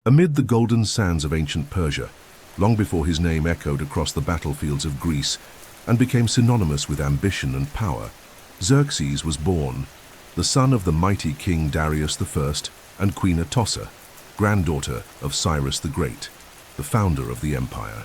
Amid the golden sands of ancient Persia, long before his name echoed across the battlefields of Greece and became synonymous with ambition and power, Xerxes was born, the son of the mighty King Darius I and Queen Atossa, granddaughter of Cyrus the Great, the founder of the empire.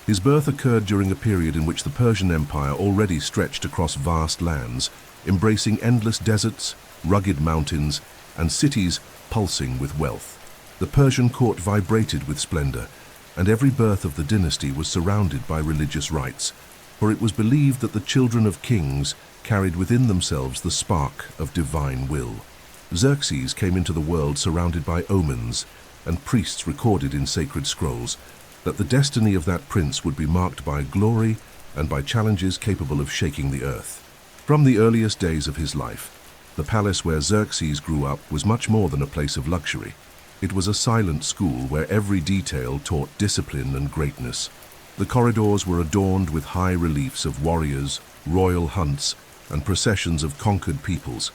His birth occurred during a period in which the Persian Empire already stretched across vast lands, embracing endless deserts, rugged mountains, and cities pulsing with wealth. The Persian court vibrated with splendor, and every birth of the dynasty was surrounded by religious rites, for it was believed that the children of kings carried within themselves the spark of divine will. Xerxes came into the world surrounded by omens, and priests recorded in sacred scrolls that the destiny of that prince would be marked by glory and by challenges capable of shaking the earth. From the earliest days of his life, the palace where Xerxes grew up was much more than a place of luxury. It was a silent school where every detail taught discipline and greatness. The corridors were adorned with high reliefs of warriors, royal hunts, and processions of conquered peoples,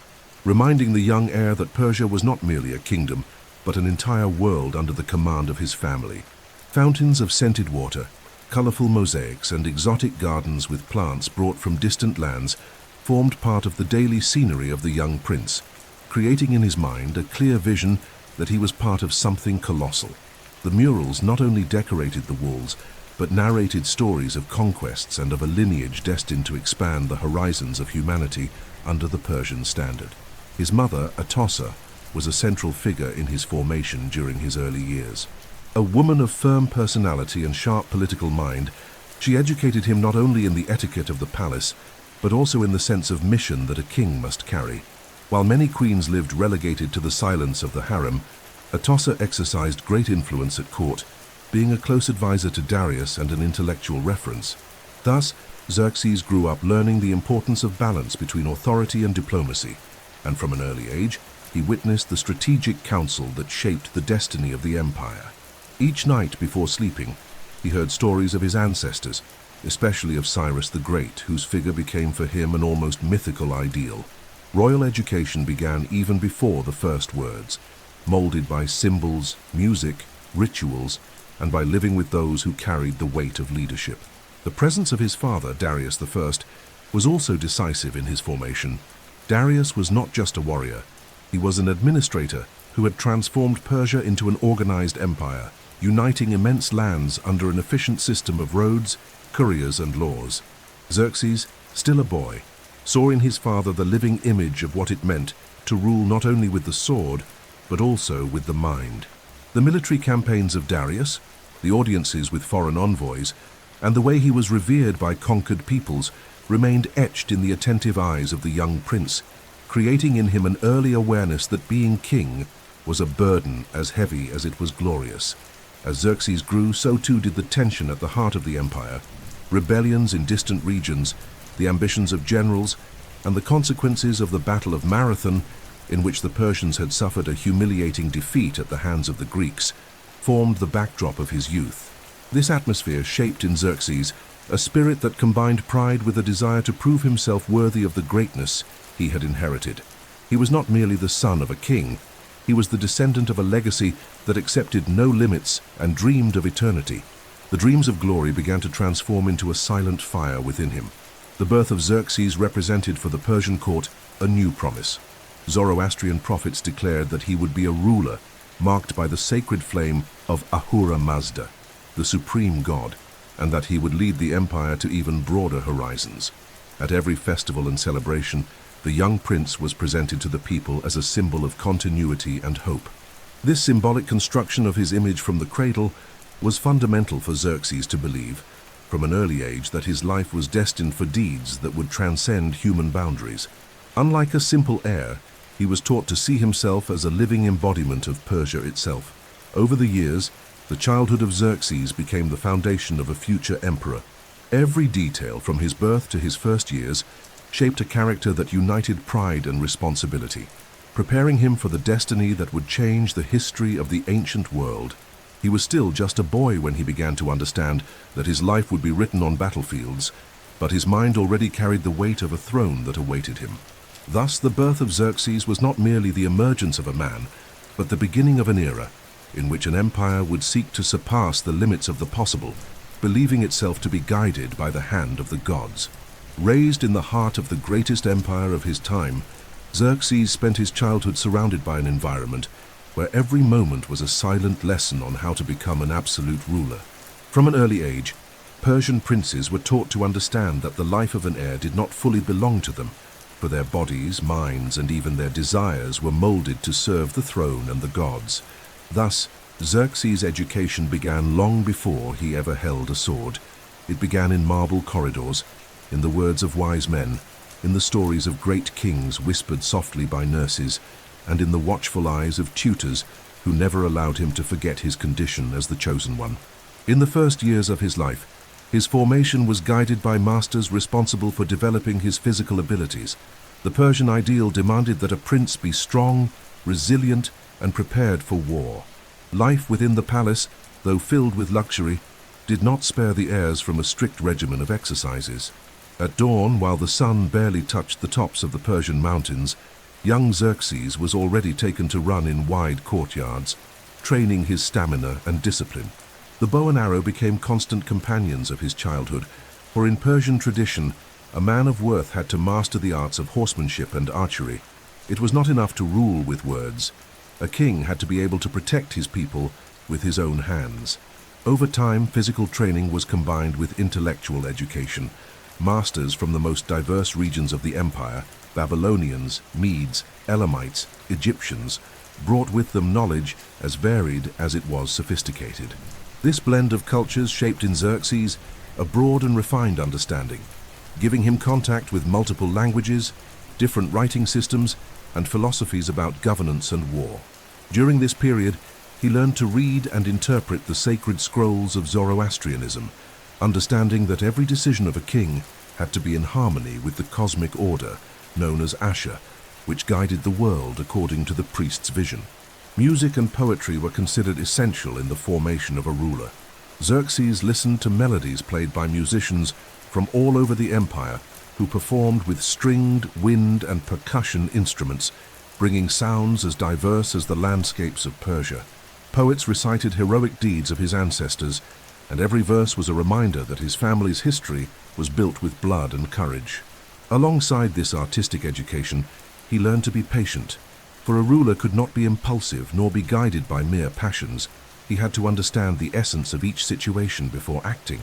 reminding the young heir that Persia was not merely a kingdom, but an entire world under the command of his family. Fountains of scented water, colorful mosaics, and exotic gardens with plants brought from distant lands formed part of the daily scenery of the young prince, creating in his mind a clear vision that he was part of something colossal. The murals not only decorated the walls, but narrated stories of conquests and of a lineage destined to expand the horizons of humanity under the Persian standard. His mother, Atossa, was a central figure in his formation during his early years. A woman of firm personality and sharp political mind, she educated him not only in the etiquette of the palace, but also in the sense of mission that a king must carry. While many queens lived relegated to the silence of the harem, Atossa exercised great influence at court, being a close advisor to Darius and an intellectual reference. Thus, Xerxes grew up learning the importance of balance between authority and diplomacy, and from an early age, he witnessed the strategic council that shaped the destiny of the empire. Each night before sleeping, he heard stories of his ancestors, especially of Cyrus the Great, whose figure became for him an almost mythical ideal. Royal education began even before the first words, molded by symbols, music, rituals, and by living with those who carried the weight of leadership. The presence of his father, Darius I, was also decisive in his formation. Darius was not just a warrior, he was an administrator who had transformed Persia into an organized empire, uniting immense lands under an efficient system of roads, couriers, and laws. Xerxes, still a boy, saw in his father the living image of what it meant to rule not only with the sword, but also with the mind. The military campaigns of Darius, the audiences with foreign envoys, and the way he was revered by conquered peoples remained etched in the attentive eyes of the young prince, creating in him an early awareness that being king was a burden as heavy as it was glorious. As Xerxes grew, so too did the tension at the heart of the empire, rebellions in distant regions, the ambitions of generals, and the consequences of the Battle of Marathon, in which the Persians had suffered a humiliating defeat at the hands of the Greeks, formed the backdrop of his youth. This atmosphere shaped in Xerxes a spirit that combined pride with a desire to prove himself worthy of the greatness he had inherited. He was not merely the son of a king, he was the descendant of a legacy that accepted no limits and dreamed of eternity. The dreams of glory began to transform into a silent fire within him. The birth of Xerxes represented for the Persian court a new promise. Zoroastrian prophets declared that he would be a ruler marked by the sacred flame of Ahura Mazda, the supreme god, and that he would lead the empire to even broader horizons. At every festival and celebration, the young prince was presented to the people as a symbol of continuity and hope. This symbolic construction of his image from the cradle was fundamental for Xerxes to believe, from an early age, that his life was destined for deeds that would transcend human boundaries. Unlike a simple heir, he was taught to see himself as a living embodiment of Persia itself. Over the years, the childhood of Xerxes became the foundation of a future emperor. Every detail, from his birth to his first years, shaped a character that united pride and responsibility, preparing him for the destiny that would change the history of the ancient world. He was still just a boy when he began to understand that his life would be written on battlefields, but his mind already carried the weight of a throne that awaited him. Thus, the birth of Xerxes was not merely the emergence of a man, but the beginning of an era, in which an empire would seek to surpass the limits of the possible, believing itself to be guided by the hand of the gods. Raised in the heart of the greatest empire of his time, Xerxes spent his childhood surrounded by an environment where every moment was a silent lesson on how to become an absolute ruler. From an early age, Persian princes were taught to understand that the life of an heir did not fully belong to them, for their bodies, minds, and even their desires were molded to serve the throne and the gods. Thus, Xerxes' education began long before he ever held a sword. It began in marble corridors, in the words of wise men, in the stories of great kings whispered softly by nurses, and in the watchful eyes of tutors who never allowed him to forget his condition as the chosen one. In the first years of his life, his formation was guided by masters responsible for developing his physical abilities. The Persian ideal demanded that a prince be strong, resilient, and prepared for war. Life within the palace, though filled with luxury, did not spare the heirs from a strict regimen of exercises. At dawn, while the sun barely touched the tops of the Persian mountains, young Xerxes was already taken to run in wide courtyards, training his stamina and discipline. The bow and arrow became constant companions of his childhood, for in Persian tradition, a man of worth had to master the arts of horsemanship and archery. It was not enough to rule with words. A king had to be able to protect his people with his own hands. Over time, physical training was combined with intellectual education. Masters from the most diverse regions of the empire, Babylonians, Medes, Elamites, Egyptians, brought with them knowledge as varied as it was sophisticated. This blend of cultures shaped in Xerxes a broad and refined understanding, giving him contact with multiple languages, different writing systems, and philosophies about governance and war. During this period, he learned to read and interpret the sacred scrolls of Zoroastrianism, understanding that every decision of a king had to be in harmony with the cosmic order known as Asher, which guided the world according to the priest's vision. Music and poetry were considered essential in the formation of a ruler. Xerxes listened to melodies played by musicians from all over the empire who performed with stringed, wind, and percussion instruments, bringing sounds as diverse as the landscapes of Persia. Poets recited heroic deeds of his ancestors, and every verse was a reminder that his family's history was built with blood and courage. Alongside this artistic education, he learned to be patient, for a ruler could not be impulsive nor be guided by mere passions. He had to understand the essence of each situation before acting.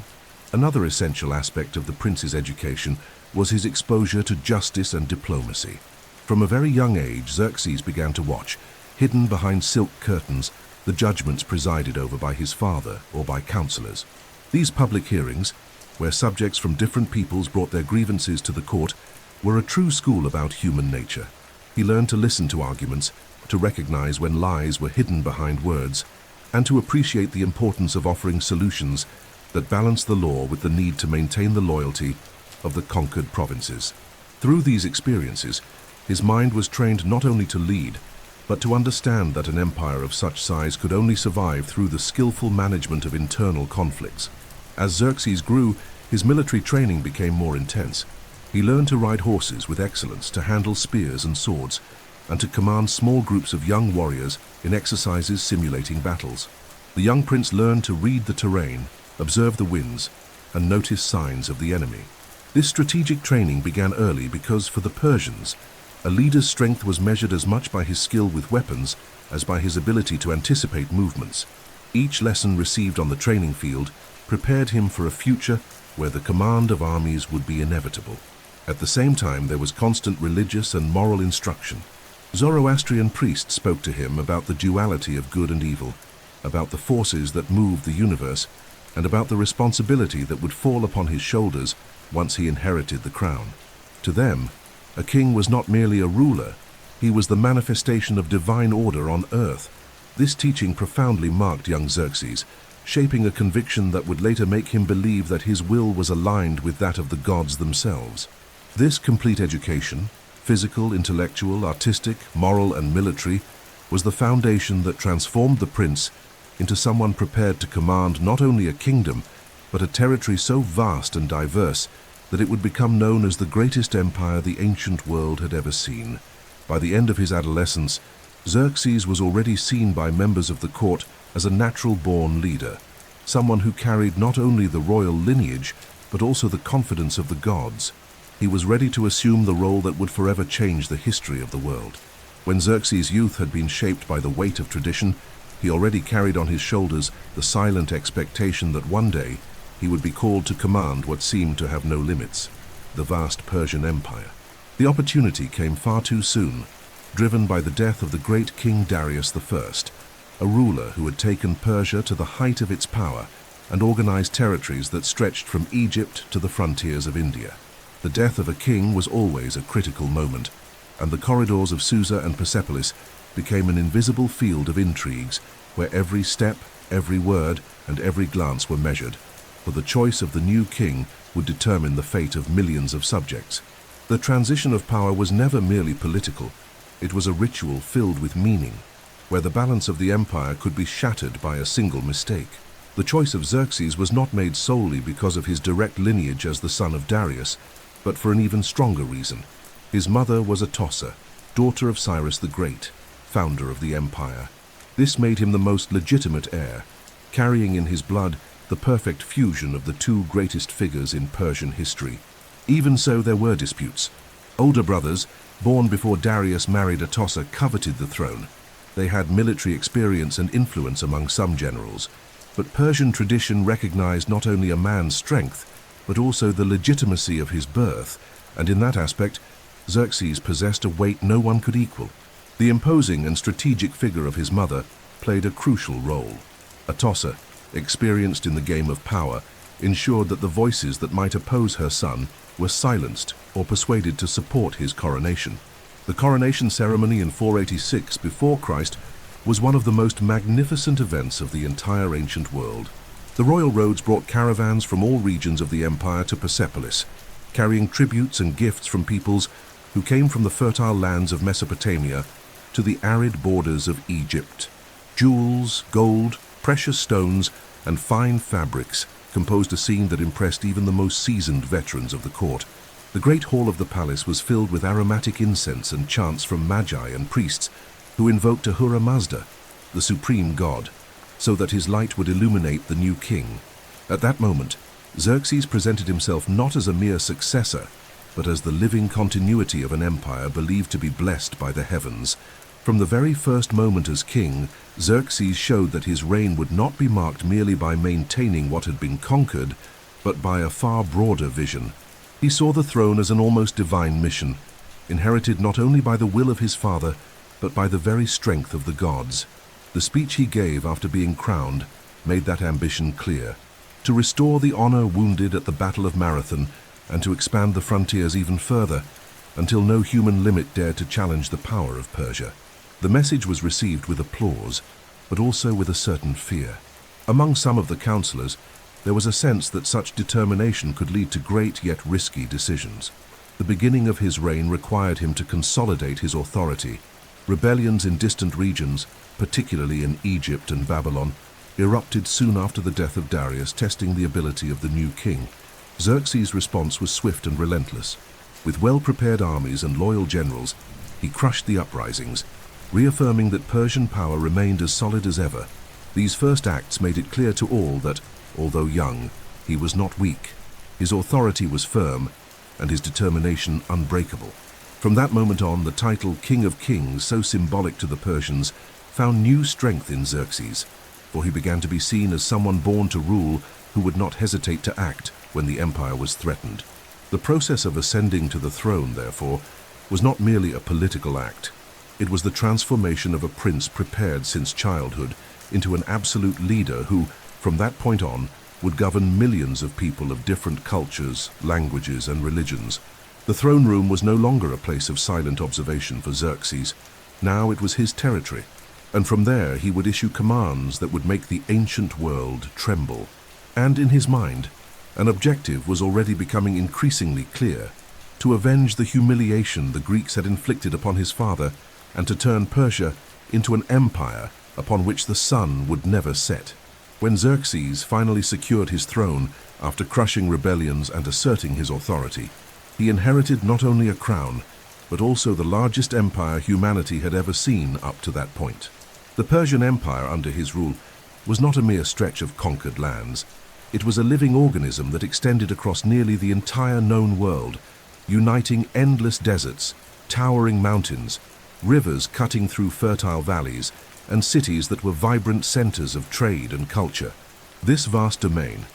Another essential aspect of the prince's education was his exposure to justice and diplomacy. From a very young age, Xerxes began to watch, hidden behind silk curtains, the judgments presided over by his father or by counselors. These public hearings, where subjects from different peoples brought their grievances to the court, were a true school about human nature. He learned to listen to arguments, to recognize when lies were hidden behind words, and to appreciate the importance of offering solutions that balanced the law with the need to maintain the loyalty of the conquered provinces. Through these experiences, his mind was trained not only to lead, but to understand that an empire of such size could only survive through the skillful management of internal conflicts. As Xerxes grew, his military training became more intense. He learned to ride horses with excellence, to handle spears and swords, and to command small groups of young warriors in exercises simulating battles. The young prince learned to read the terrain, observe the winds, and notice signs of the enemy. This strategic training began early because, for the Persians, a leader's strength was measured as much by his skill with weapons as by his ability to anticipate movements. Each lesson received on the training field prepared him for a future where the command of armies would be inevitable. At the same time, there was constant religious and moral instruction. Zoroastrian priests spoke to him about the duality of good and evil, about the forces that moved the universe, and about the responsibility that would fall upon his shoulders once he inherited the crown. To them, a king was not merely a ruler, he was the manifestation of divine order on earth. This teaching profoundly marked young Xerxes, shaping a conviction that would later make him believe that his will was aligned with that of the gods themselves. This complete education, physical, intellectual, artistic, moral, and military, was the foundation that transformed the prince into someone prepared to command not only a kingdom, but a territory so vast and diverse that it would become known as the greatest empire the ancient world had ever seen. By the end of his adolescence, Xerxes was already seen by members of the court as a natural-born leader, someone who carried not only the royal lineage, but also the confidence of the gods. He was ready to assume the role that would forever change the history of the world. When Xerxes' youth had been shaped by the weight of tradition, he already carried on his shoulders the silent expectation that one day he would be called to command what seemed to have no limits, the vast Persian Empire. The opportunity came far too soon, driven by the death of the great King Darius I, a ruler who had taken Persia to the height of its power and organized territories that stretched from Egypt to the frontiers of India. The death of a king was always a critical moment, and the corridors of Susa and Persepolis became an invisible field of intrigues where every step, every word, and every glance were measured, for the choice of the new king would determine the fate of millions of subjects. The transition of power was never merely political. It was a ritual filled with meaning, where the balance of the empire could be shattered by a single mistake. The choice of Xerxes was not made solely because of his direct lineage as the son of Darius, but for an even stronger reason. His mother was a tosser, daughter of Cyrus the Great, founder of the empire. This made him the most legitimate heir, carrying in his blood the perfect fusion of the two greatest figures in Persian history. Even so, there were disputes. Older brothers, born before Darius married a tosser, coveted the throne. They had military experience and influence among some generals, but Persian tradition recognized not only a man's strength, but also the legitimacy of his birth, and in that aspect, Xerxes possessed a weight no one could equal. The imposing and strategic figure of his mother played a crucial role. A tosser, experienced in the game of power, ensured that the voices that might oppose her son were silenced or persuaded to support his coronation. The coronation ceremony in 486 before Christ was one of the most magnificent events of the entire ancient world. The royal roads brought caravans from all regions of the empire to Persepolis, carrying tributes and gifts from peoples who came from the fertile lands of Mesopotamia to the arid borders of Egypt. Jewels, gold, precious stones, and fine fabrics composed a scene that impressed even the most seasoned veterans of the court. The great hall of the palace was filled with aromatic incense and chants from magi and priests who invoked Ahura Mazda, the supreme god, so that his light would illuminate the new king. At that moment, Xerxes presented himself not as a mere successor, but as the living continuity of an empire believed to be blessed by the heavens. From the very first moment as king, Xerxes showed that his reign would not be marked merely by maintaining what had been conquered, but by a far broader vision. He saw the throne as an almost divine mission, inherited not only by the will of his father, but by the very strength of the gods. The speech he gave after being crowned made that ambition clear: to restore the honor wounded at the Battle of Marathon and to expand the frontiers even further, until no human limit dared to challenge the power of Persia. The message was received with applause, but also with a certain fear. Among some of the counselors, there was a sense that such determination could lead to great yet risky decisions. The beginning of his reign required him to consolidate his authority. Rebellions in distant regions, particularly in Egypt and Babylon, erupted soon after the death of Darius, testing the ability of the new king. Xerxes' response was swift and relentless. With well-prepared armies and loyal generals, he crushed the uprisings, reaffirming that Persian power remained as solid as ever. These first acts made it clear to all that, although young, he was not weak. His authority was firm, and his determination unbreakable. From that moment on, the title King of Kings, so symbolic to the Persians, found new strength in Xerxes, for he began to be seen as someone born to rule who would not hesitate to act when the empire was threatened. The process of ascending to the throne, therefore, was not merely a political act. It was the transformation of a prince prepared since childhood into an absolute leader who, from that point on, would govern millions of people of different cultures, languages, and religions. The throne room was no longer a place of silent observation for Xerxes. Now it was his territory, and from there he would issue commands that would make the ancient world tremble. And in his mind, an objective was already becoming increasingly clear: to avenge the humiliation the Greeks had inflicted upon his father, and to turn Persia into an empire upon which the sun would never set. When Xerxes finally secured his throne after crushing rebellions and asserting his authority, he inherited not only a crown, but also the largest empire humanity had ever seen up to that point. The Persian Empire under his rule was not a mere stretch of conquered lands. It was a living organism that extended across nearly the entire known world, uniting endless deserts, towering mountains, rivers cutting through fertile valleys, and cities that were vibrant centers of trade and culture. This vast domain,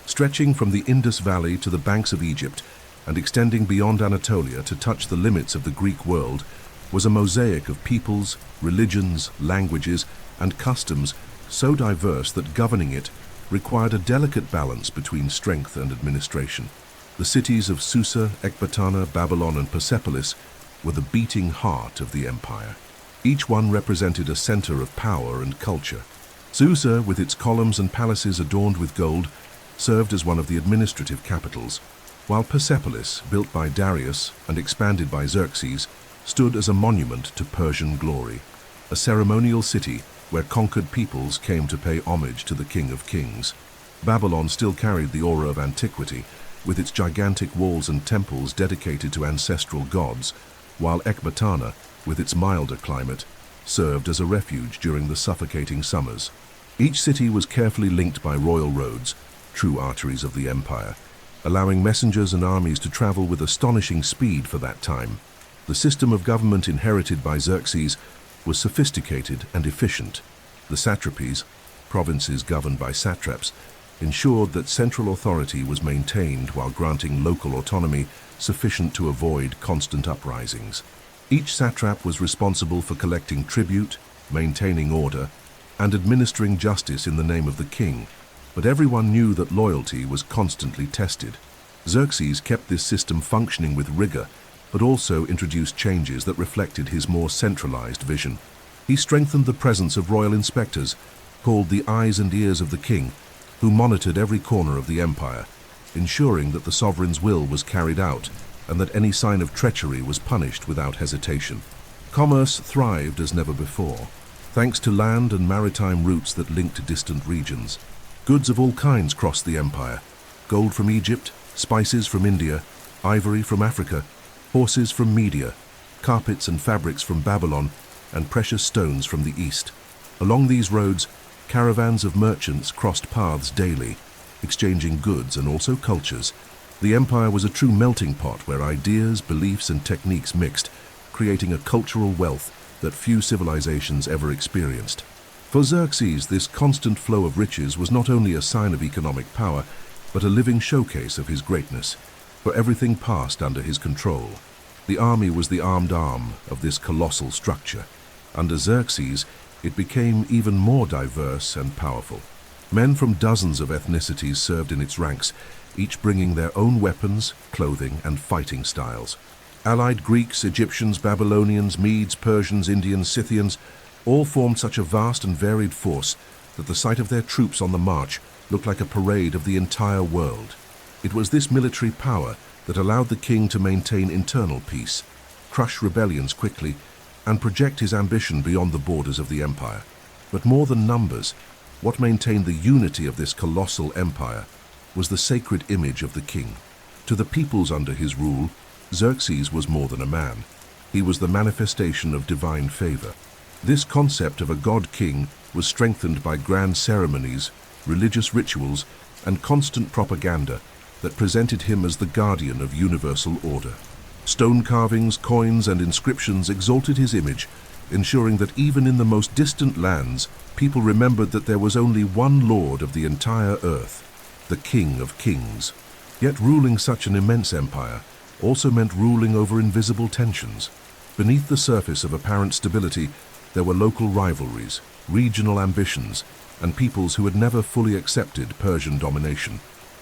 stretching from the Indus Valley to the banks of Egypt and extending beyond Anatolia to touch the limits of the Greek world, was a mosaic of peoples, religions, languages, and customs so diverse that governing it required a delicate balance between strength and administration. The cities of Susa, Ecbatana, Babylon, and Persepolis were the beating heart of the empire. Each one represented a center of power and culture. Susa, with its columns and palaces adorned with gold, served as one of the administrative capitals, while Persepolis, built by Darius and expanded by Xerxes, stood as a monument to Persian glory, a ceremonial city where conquered peoples came to pay homage to the King of Kings. Babylon still carried the aura of antiquity, with its gigantic walls and temples dedicated to ancestral gods, while Ecbatana, with its milder climate, served as a refuge during the suffocating summers. Each city was carefully linked by royal roads, true arteries of the empire, allowing messengers and armies to travel with astonishing speed for that time. The system of government inherited by Xerxes was sophisticated and efficient. The satrapies, provinces governed by satraps, ensured that central authority was maintained while granting local autonomy sufficient to avoid constant uprisings. Each satrap was responsible for collecting tribute, maintaining order, and administering justice in the name of the king, but everyone knew that loyalty was constantly tested. Xerxes kept this system functioning with rigor, but also introduced changes that reflected his more centralized vision. He strengthened the presence of royal inspectors, called the eyes and ears of the king, who monitored every corner of the empire, ensuring that the sovereign's will was carried out and that any sign of treachery was punished without hesitation. Commerce thrived as never before, thanks to land and maritime routes that linked distant regions. Goods of all kinds crossed the empire: gold from Egypt, spices from India, ivory from Africa, horses from Media, carpets and fabrics from Babylon, and precious stones from the east. Along these roads, caravans of merchants crossed paths daily, exchanging goods and also cultures. The empire was a true melting pot where ideas, beliefs, and techniques mixed, creating a cultural wealth that few civilizations ever experienced. For Xerxes, this constant flow of riches was not only a sign of economic power, but a living showcase of his greatness, for everything passed under his control. The army was the armed arm of this colossal structure. Under Xerxes, it became even more diverse and powerful. Men from dozens of ethnicities served in its ranks, each bringing their own weapons, clothing, and fighting styles. Allied Greeks, Egyptians, Babylonians, Medes, Persians, Indians, Scythians all formed such a vast and varied force that the sight of their troops on the march looked like a parade of the entire world. It was this military power that allowed the king to maintain internal peace, crush rebellions quickly, and project his ambition beyond the borders of the empire. But more than numbers, what maintained the unity of this colossal empire was the sacred image of the king. To the peoples under his rule, Xerxes was more than a man. He was the manifestation of divine favor. This concept of a god-king was strengthened by grand ceremonies, religious rituals, and constant propaganda that presented him as the guardian of universal order. Stone carvings, coins, and inscriptions exalted his image, ensuring that even in the most distant lands, people remembered that there was only one Lord of the entire earth, the King of Kings. Yet ruling such an immense empire also meant ruling over invisible tensions. Beneath the surface of apparent stability, there were local rivalries, regional ambitions, and peoples who had never fully accepted Persian domination.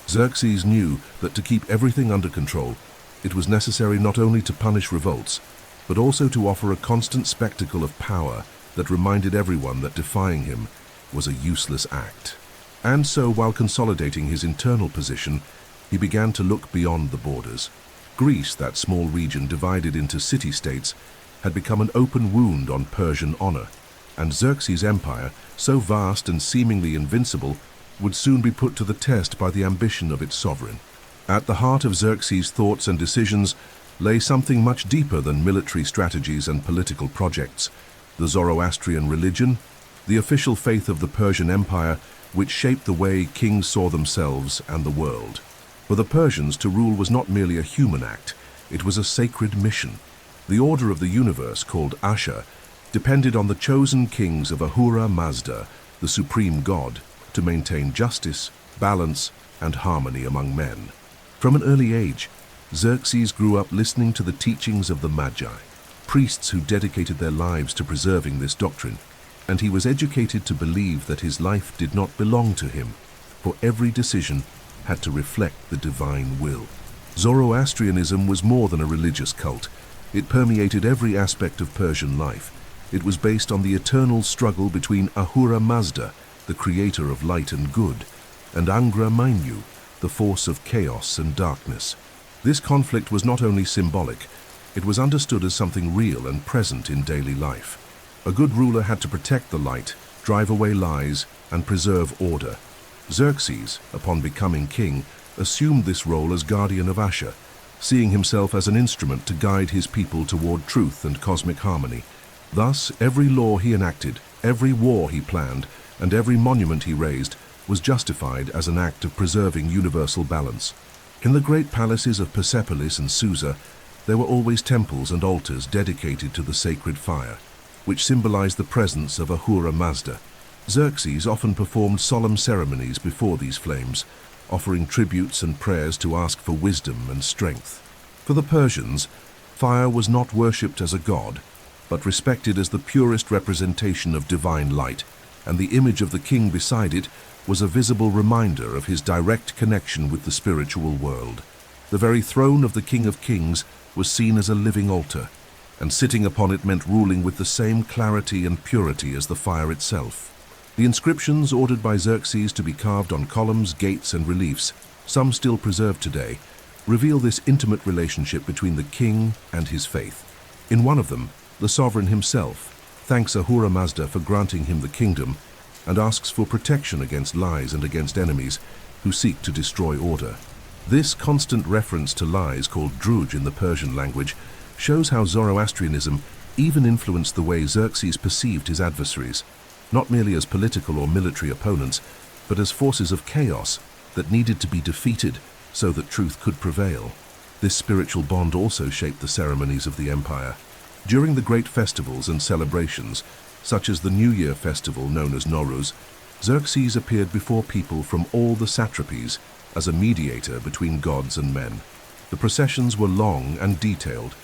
Xerxes knew that to keep everything under control, it was necessary not only to punish revolts, but also to offer a constant spectacle of power that reminded everyone that defying him was a useless act. And so, while consolidating his internal position, he began to look beyond the borders. Greece, that small region divided into city-states, had become an open wound on Persian honor, and Xerxes' empire, so vast and seemingly invincible, would soon be put to the test by the ambition of its sovereign. At the heart of Xerxes' thoughts and decisions lay something much deeper than military strategies and political projects: the Zoroastrian religion, the official faith of the Persian Empire, which shaped the way kings saw themselves and the world. For the Persians, to rule was not merely a human act, it was a sacred mission. The order of the universe, called Asha, depended on the chosen kings of Ahura Mazda, the supreme god, to maintain justice, balance, and harmony among men. From an early age, Xerxes grew up listening to the teachings of the Magi, priests who dedicated their lives to preserving this doctrine, and he was educated to believe that his life did not belong to him, for every decision had to reflect the divine will. Zoroastrianism was more than a religious cult. It permeated every aspect of Persian life. It was based on the eternal struggle between Ahura Mazda, the creator of light and good, and Angra Mainyu, the force of chaos and darkness. This conflict was not only symbolic, it was understood as something real and present in daily life. A good ruler had to protect the light, drive away lies, and preserve order. Xerxes, upon becoming king, assumed this role as guardian of Asha, seeing himself as an instrument to guide his people toward truth and cosmic harmony. Thus, every law he enacted, every war he planned, and every monument he raised was justified as an act of preserving universal balance. In the great palaces of Persepolis and Susa, there were always temples and altars dedicated to the sacred fire, which symbolized the presence of Ahura Mazda. Xerxes often performed solemn ceremonies before these flames, offering tributes and prayers to ask for wisdom and strength. For the Persians, fire was not worshipped as a god, but respected as the purest representation of divine light, and the image of the king beside it was a visible reminder of his direct connection with the spiritual world. The very throne of the King of Kings was seen as a living altar, and sitting upon it meant ruling with the same clarity and purity as the fire itself. The inscriptions ordered by Xerxes to be carved on columns, gates, and reliefs, some still preserved today, reveal this intimate relationship between the king and his faith. In one of them, the sovereign himself thanks Ahura Mazda for granting him the kingdom and asks for protection against lies and against enemies who seek to destroy order. This constant reference to lies, called druj in the Persian language, shows how Zoroastrianism even influenced the way Xerxes perceived his adversaries, not merely as political or military opponents, but as forces of chaos that needed to be defeated so that truth could prevail. This spiritual bond also shaped the ceremonies of the empire. During the great festivals and celebrations, such as the New Year festival known as Nowruz, Xerxes appeared before people from all the satrapies as a mediator between gods and men. The processions were long and detailed.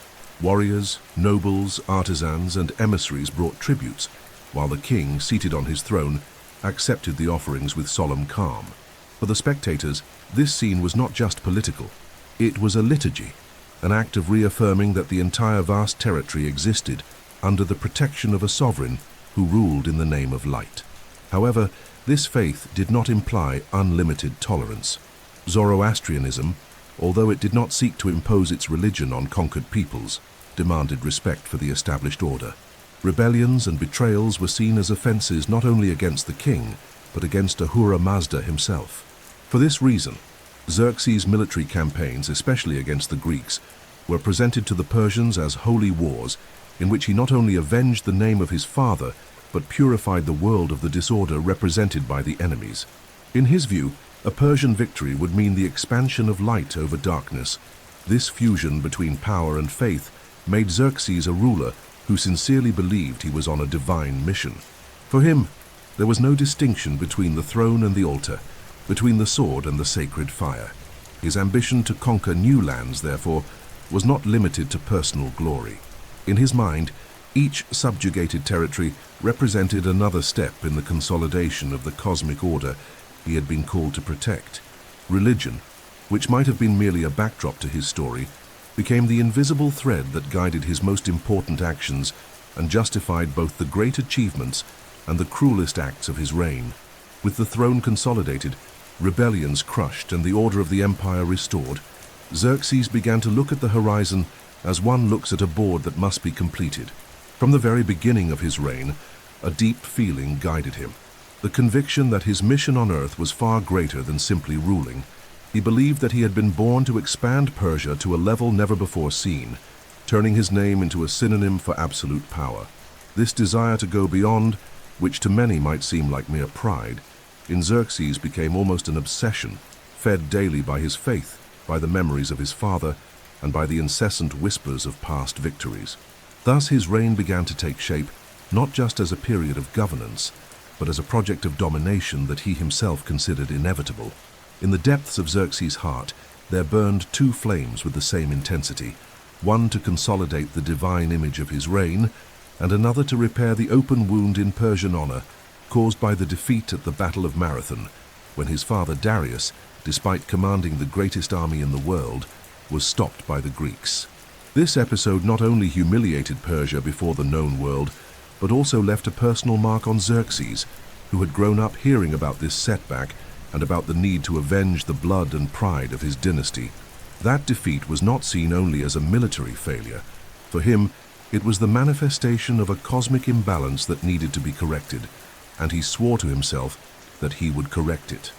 Warriors, nobles, artisans, and emissaries brought tributes, while the king, seated on his throne, accepted the offerings with solemn calm. For the spectators, this scene was not just political. It was a liturgy, an act of reaffirming that the entire vast territory existed under the protection of a sovereign who ruled in the name of light. However, this faith did not imply unlimited tolerance. Zoroastrianism, although it did not seek to impose its religion on conquered peoples, demanded respect for the established order. Rebellions and betrayals were seen as offenses not only against the king, but against Ahura Mazda himself. For this reason, Xerxes' military campaigns, especially against the Greeks, were presented to the Persians as holy wars, in which he not only avenged the name of his father, but purified the world of the disorder represented by the enemies. In his view, a Persian victory would mean the expansion of light over darkness. This fusion between power and faith made Xerxes a ruler who sincerely believed he was on a divine mission. For him, there was no distinction between the throne and the altar, between the sword and the sacred fire. His ambition to conquer new lands, therefore, was not limited to personal glory. In his mind, each subjugated territory represented another step in the consolidation of the cosmic order he had been called to protect. Religion, which might have been merely a backdrop to his story, became the invisible thread that guided his most important actions and justified both the great achievements and the cruelest acts of his reign. With the throne consolidated, rebellions crushed, and the order of the empire restored, Xerxes began to look at the horizon as one looks at a board that must be completed. From the very beginning of his reign, a deep feeling guided him, the conviction that his mission on earth was far greater than simply ruling. He believed that he had been born to expand Persia to a level never before seen, turning his name into a synonym for absolute power. This desire to go beyond, which to many might seem like mere pride, in Xerxes became almost an obsession, fed daily by his faith, by the memories of his father, and by the incessant whispers of past victories. Thus his reign began to take shape, not just as a period of governance, but as a project of domination that he himself considered inevitable. In the depths of Xerxes' heart, there burned two flames with the same intensity, one to consolidate the divine image of his reign, and another to repair the open wound in Persian honor caused by the defeat at the Battle of Marathon, when his father Darius, despite commanding the greatest army in the world, was stopped by the Greeks. This episode not only humiliated Persia before the known world, but also left a personal mark on Xerxes, who had grown up hearing about this setback and about the need to avenge the blood and pride of his dynasty. That defeat was not seen only as a military failure. For him, it was the manifestation of a cosmic imbalance that needed to be corrected, and he swore to himself that he would correct it.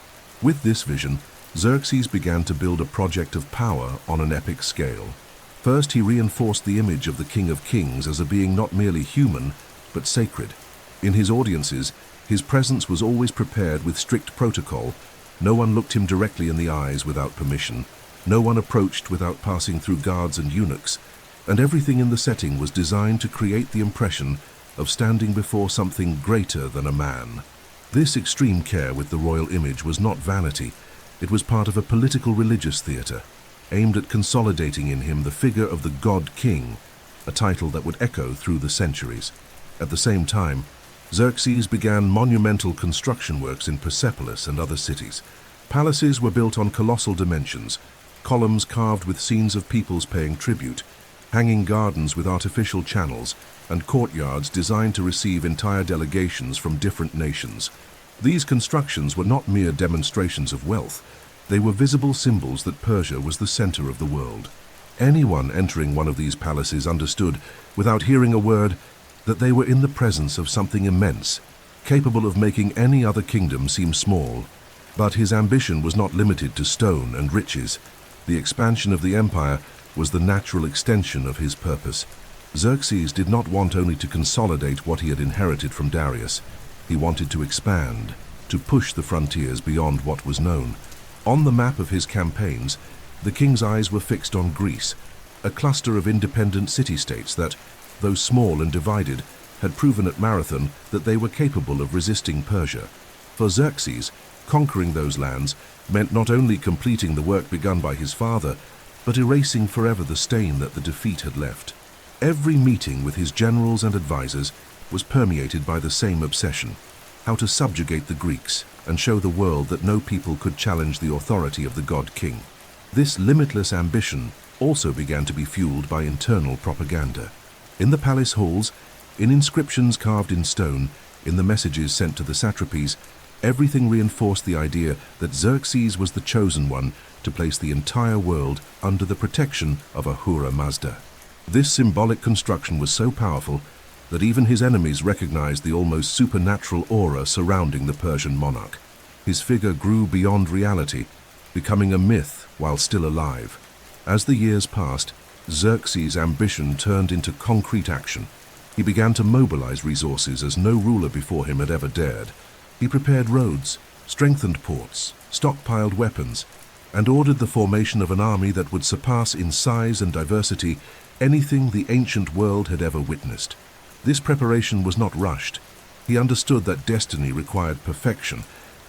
With this vision, Xerxes began to build a project of power on an epic scale. First, he reinforced the image of the King of Kings as a being not merely human, but sacred. In his audiences, his presence was always prepared with strict protocol. No one looked him directly in the eyes without permission. No one approached without passing through guards and eunuchs, and everything in the setting was designed to create the impression of standing before something greater than a man. This extreme care with the royal image was not vanity. It was part of a political religious theater, aimed at consolidating in him the figure of the God King, a title that would echo through the centuries. At the same time, Xerxes began monumental construction works in Persepolis and other cities. Palaces were built on colossal dimensions, columns carved with scenes of peoples paying tribute, hanging gardens with artificial channels, and courtyards designed to receive entire delegations from different nations. These constructions were not mere demonstrations of wealth. They were visible symbols that Persia was the center of the world. Anyone entering one of these palaces understood, without hearing a word, that they were in the presence of something immense, capable of making any other kingdom seem small. But his ambition was not limited to stone and riches. The expansion of the empire was the natural extension of his purpose. Xerxes did not want only to consolidate what he had inherited from Darius. He wanted to expand, to push the frontiers beyond what was known. On the map of his campaigns, the king's eyes were fixed on Greece, a cluster of independent city-states that, though small and divided, had proven at Marathon that they were capable of resisting Persia. For Xerxes, conquering those lands meant not only completing the work begun by his father, but erasing forever the stain that the defeat had left. Every meeting with his generals and advisors was permeated by the same obsession: how to subjugate the Greeks and show the world that no people could challenge the authority of the God King. This limitless ambition also began to be fueled by internal propaganda. In the palace halls, in inscriptions carved in stone, in the messages sent to the satrapies, everything reinforced the idea that Xerxes was the chosen one to place the entire world under the protection of Ahura Mazda. This symbolic construction was so powerful that even his enemies recognized the almost supernatural aura surrounding the Persian monarch. His figure grew beyond reality, becoming a myth while still alive. As the years passed, Xerxes' ambition turned into concrete action. He began to mobilize resources as no ruler before him had ever dared. He prepared roads, strengthened ports, stockpiled weapons, and ordered the formation of an army that would surpass in size and diversity anything the ancient world had ever witnessed. This preparation was not rushed. He understood that destiny required perfection,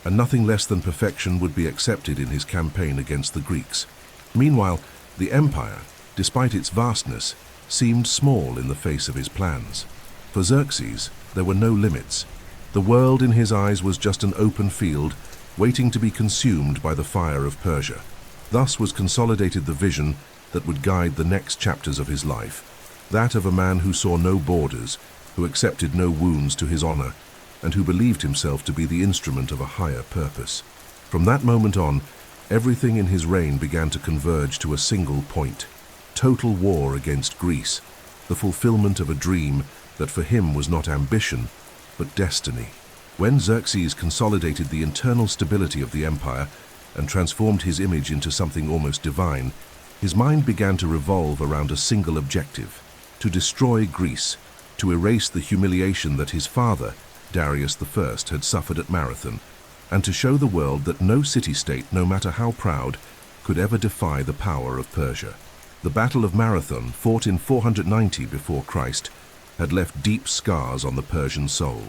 and nothing less than perfection would be accepted in his campaign against the Greeks. Meanwhile, the empire, despite its vastness, seemed small in the face of his plans. For Xerxes, there were no limits. The world in his eyes was just an open field, waiting to be consumed by the fire of Persia. Thus was consolidated the vision that would guide the next chapters of his life, that of a man who saw no borders, who accepted no wounds to his honor, and who believed himself to be the instrument of a higher purpose. From that moment on, everything in his reign began to converge to a single point: total war against Greece, the fulfillment of a dream that for him was not ambition, but destiny. When Xerxes consolidated the internal stability of the empire, and transformed his image into something almost divine, his mind began to revolve around a single objective: to destroy Greece, to erase the humiliation that his father, Darius I, had suffered at Marathon, and to show the world that no city-state, no matter how proud, could ever defy the power of Persia. The Battle of Marathon, fought in 490 before Christ, had left deep scars on the Persian soul.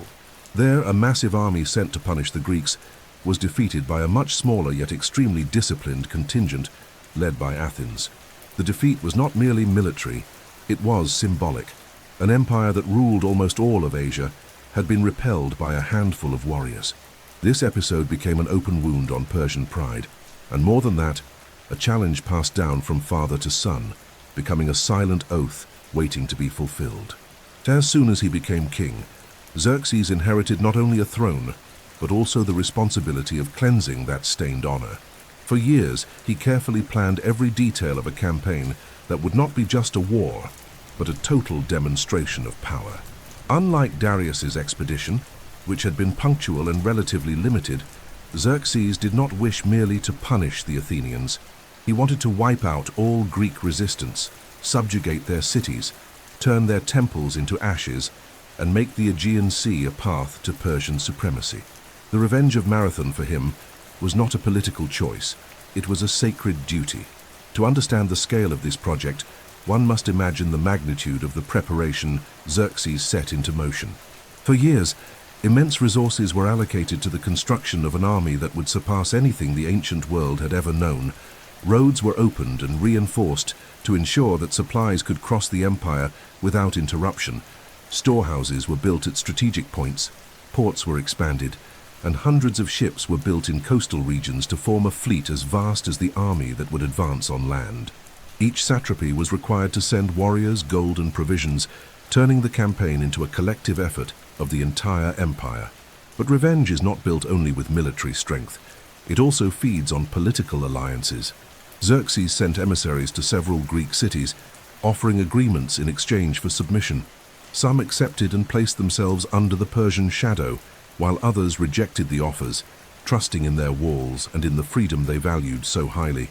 There, a massive army sent to punish the Greeks was defeated by a much smaller yet extremely disciplined contingent led by Athens. The defeat was not merely military, it was symbolic. An empire that ruled almost all of Asia had been repelled by a handful of warriors. This episode became an open wound on Persian pride, and more than that, a challenge passed down from father to son, becoming a silent oath waiting to be fulfilled. As soon as he became king, Xerxes inherited not only a throne, but also the responsibility of cleansing that stained honor. For years, he carefully planned every detail of a campaign that would not be just a war, but a total demonstration of power. Unlike Darius's expedition, which had been punctual and relatively limited, Xerxes did not wish merely to punish the Athenians. He wanted to wipe out all Greek resistance, subjugate their cities, turn their temples into ashes, and make the Aegean Sea a path to Persian supremacy. The revenge of Marathon for him was not a political choice, it was a sacred duty. To understand the scale of this project, one must imagine the magnitude of the preparation Xerxes set into motion. For years, immense resources were allocated to the construction of an army that would surpass anything the ancient world had ever known. Roads were opened and reinforced to ensure that supplies could cross the empire without interruption. Storehouses were built at strategic points, ports were expanded, and hundreds of ships were built in coastal regions to form a fleet as vast as the army that would advance on land. Each satrapy was required to send warriors, gold, and provisions, turning the campaign into a collective effort of the entire empire. But revenge is not built only with military strength. It also feeds on political alliances. Xerxes sent emissaries to several Greek cities, offering agreements in exchange for submission. Some accepted and placed themselves under the Persian shadow, while others rejected the offers, trusting in their walls and in the freedom they valued so highly.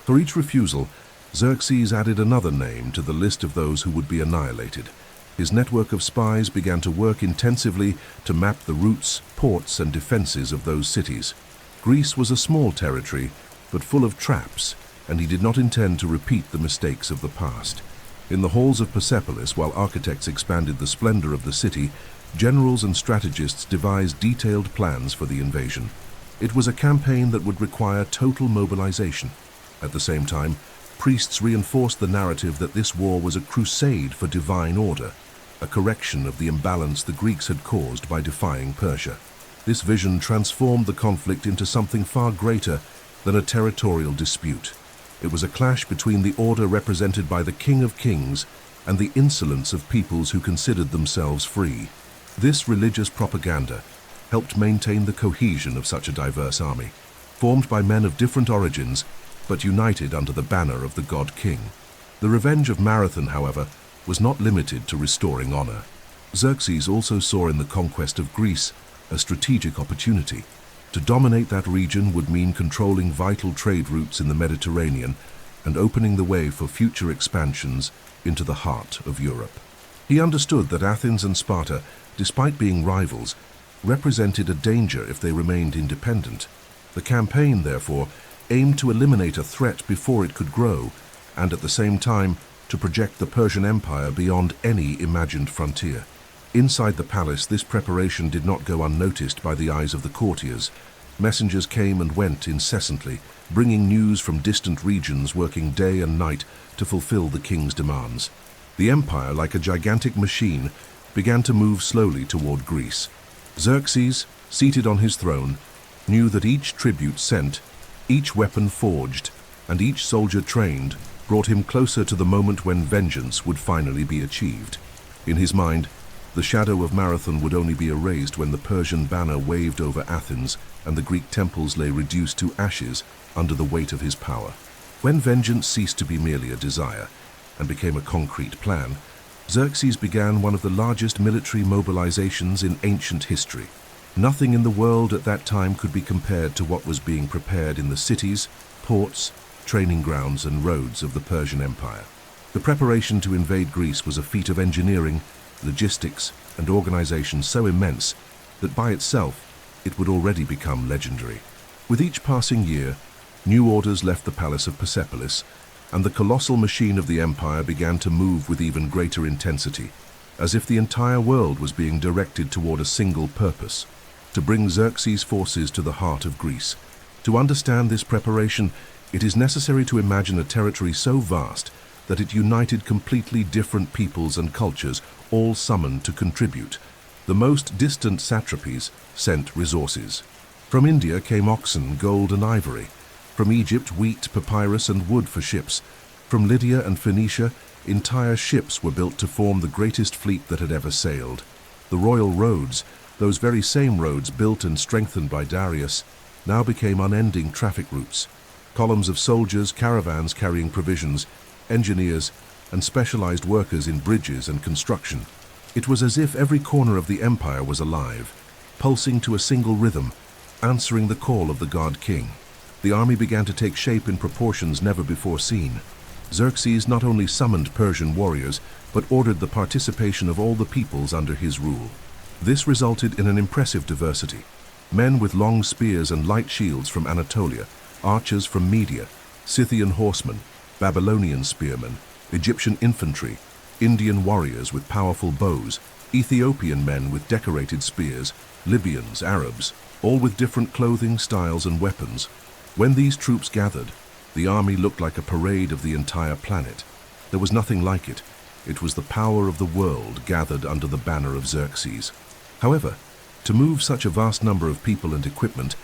For each refusal, Xerxes added another name to the list of those who would be annihilated. His network of spies began to work intensively to map the routes, ports, and defenses of those cities. Greece was a small territory, but full of traps, and he did not intend to repeat the mistakes of the past. In the halls of Persepolis, while architects expanded the splendor of the city, generals and strategists devised detailed plans for the invasion. It was a campaign that would require total mobilization. At the same time, priests reinforced the narrative that this war was a crusade for divine order, a correction of the imbalance the Greeks had caused by defying Persia. This vision transformed the conflict into something far greater than a territorial dispute. It was a clash between the order represented by the King of Kings and the insolence of peoples who considered themselves free. This religious propaganda helped maintain the cohesion of such a diverse army, formed by men of different origins, but united under the banner of the god king. The revenge of Marathon, however, was not limited to restoring honor. Xerxes also saw in the conquest of Greece a strategic opportunity. To dominate that region would mean controlling vital trade routes in the Mediterranean and opening the way for future expansions into the heart of Europe. He understood that Athens and Sparta, despite being rivals, represented a danger if they remained independent. The campaign, therefore, aimed to eliminate a threat before it could grow, and at the same time to project the Persian Empire beyond any imagined frontier. Inside the palace, this preparation did not go unnoticed by the eyes of the courtiers. Messengers came and went incessantly, bringing news from distant regions, working day and night to fulfill the king's demands. The empire, like a gigantic machine, began to move slowly toward Greece. Xerxes, seated on his throne, knew that each tribute sent, each weapon forged, and each soldier trained brought him closer to the moment when vengeance would finally be achieved. In his mind, the shadow of Marathon would only be erased when the Persian banner waved over Athens and the Greek temples lay reduced to ashes under the weight of his power. When vengeance ceased to be merely a desire and became a concrete plan, Xerxes began one of the largest military mobilizations in ancient history. Nothing in the world at that time could be compared to what was being prepared in the cities, ports, training grounds and roads of the Persian Empire. The preparation to invade Greece was a feat of engineering, logistics, and organization so immense that by itself it would already become legendary. With each passing year, new orders left the palace of Persepolis, and the colossal machine of the empire began to move with even greater intensity, as if the entire world was being directed toward a single purpose: to bring Xerxes' forces to the heart of Greece. To understand this preparation, it is necessary to imagine a territory so vast that it united completely different peoples and cultures, all summoned to contribute. The most distant satrapies sent resources. From India came oxen, gold and ivory. From Egypt, wheat, papyrus and wood for ships. From Lydia and Phoenicia, entire ships were built to form the greatest fleet that had ever sailed. The royal roads, those very same roads built and strengthened by Darius, now became unending traffic routes. Columns of soldiers, caravans carrying provisions, engineers, and specialized workers in bridges and construction. It was as if every corner of the empire was alive, pulsing to a single rhythm, answering the call of the god king. The army began to take shape in proportions never before seen. Xerxes not only summoned Persian warriors, but ordered the participation of all the peoples under his rule. This resulted in an impressive diversity. Men with long spears and light shields from Anatolia, archers from Media, Scythian horsemen, Babylonian spearmen, Egyptian infantry, Indian warriors with powerful bows, Ethiopian men with decorated spears, Libyans, Arabs, all with different clothing, styles and weapons. When these troops gathered, the army looked like a parade of the entire planet. There was nothing like it. It was the power of the world gathered under the banner of Xerxes. However, to move such a vast number of people and equipment,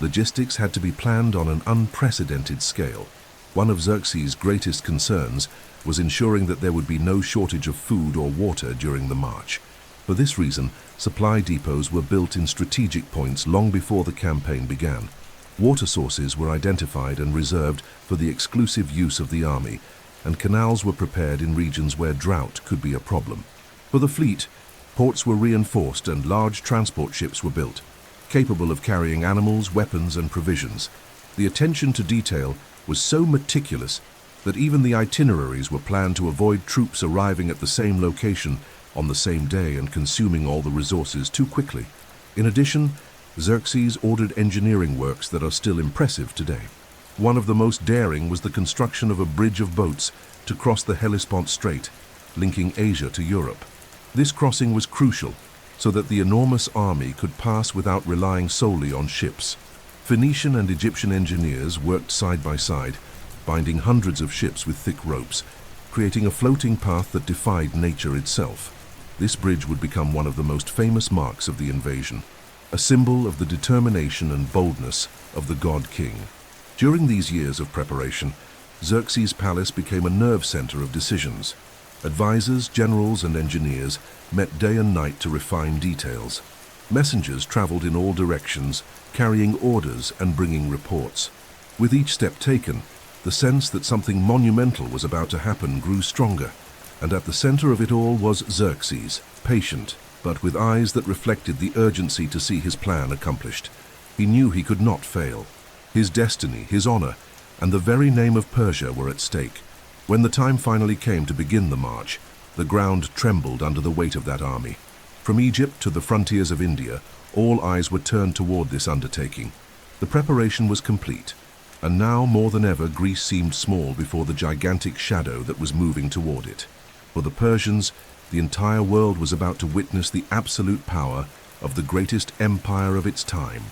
logistics had to be planned on an unprecedented scale. One of Xerxes' greatest concerns was ensuring that there would be no shortage of food or water during the march. For this reason, supply depots were built in strategic points long before the campaign began. Water sources were identified and reserved for the exclusive use of the army, and canals were prepared in regions where drought could be a problem. For the fleet, ports were reinforced and large transport ships were built, capable of carrying animals, weapons, and provisions. The attention to detail was so meticulous that even the itineraries were planned to avoid troops arriving at the same location on the same day and consuming all the resources too quickly. In addition, Xerxes ordered engineering works that are still impressive today. One of the most daring was the construction of a bridge of boats to cross the Hellespont Strait, linking Asia to Europe. This crossing was crucial so that the enormous army could pass without relying solely on ships. Phoenician and Egyptian engineers worked side by side, binding hundreds of ships with thick ropes, creating a floating path that defied nature itself. This bridge would become one of the most famous marks of the invasion, a symbol of the determination and boldness of the god king. During these years of preparation, Xerxes' palace became a nerve center of decisions. Advisors, generals, and engineers met day and night to refine details. Messengers traveled in all directions, carrying orders and bringing reports. With each step taken, the sense that something monumental was about to happen grew stronger, and at the center of it all was Xerxes, patient, but with eyes that reflected the urgency to see his plan accomplished. He knew he could not fail. His destiny, his honor, and the very name of Persia were at stake. When the time finally came to begin the march, the ground trembled under the weight of that army. From Egypt to the frontiers of India, all eyes were turned toward this undertaking. The preparation was complete, and now more than ever Greece seemed small before the gigantic shadow that was moving toward it. For the Persians, the entire world was about to witness the absolute power of the greatest empire of its time.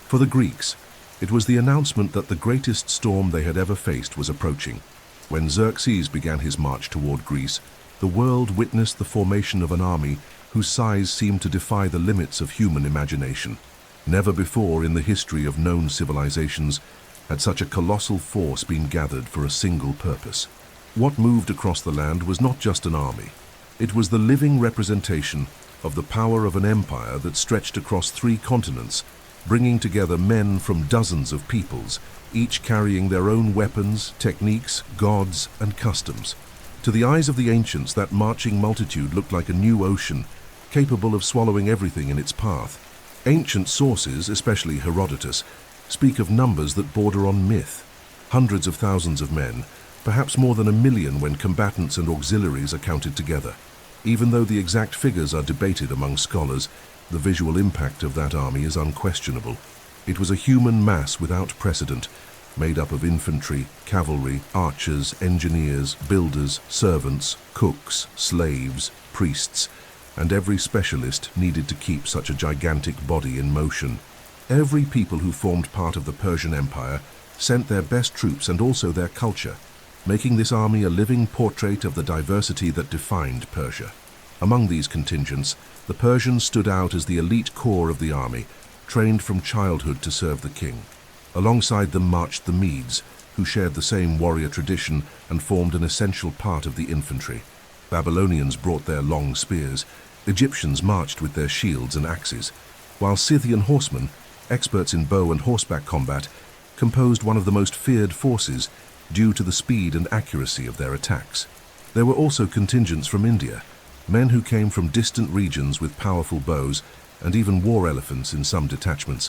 For the Greeks, it was the announcement that the greatest storm they had ever faced was approaching. When Xerxes began his march toward Greece, the world witnessed the formation of an army whose size seemed to defy the limits of human imagination. Never before in the history of known civilizations had such a colossal force been gathered for a single purpose. What moved across the land was not just an army. It was the living representation of the power of an empire that stretched across 3 continents, bringing together men from dozens of peoples, each carrying their own weapons, techniques, gods, and customs. To the eyes of the ancients, that marching multitude looked like a new ocean, capable of swallowing everything in its path. Ancient sources, especially Herodotus, speak of numbers that border on myth. Hundreds of thousands of men, perhaps more than 1 million when combatants and auxiliaries are counted together. Even though the exact figures are debated among scholars, the visual impact of that army is unquestionable. It was a human mass without precedent, made up of infantry, cavalry, archers, engineers, builders, servants, cooks, slaves, priests, and every specialist needed to keep such a gigantic body in motion. Every people who formed part of the Persian Empire sent their best troops and also their culture, making this army a living portrait of the diversity that defined Persia. Among these contingents, the Persians stood out as the elite core of the army, trained from childhood to serve the king. Alongside them marched the Medes, who shared the same warrior tradition and formed an essential part of the infantry. Babylonians brought their long spears, Egyptians marched with their shields and axes, while Scythian horsemen, experts in bow and horseback combat, composed one of the most feared forces due to the speed and accuracy of their attacks. There were also contingents from India, men who came from distant regions with powerful bows and even war elephants in some detachments.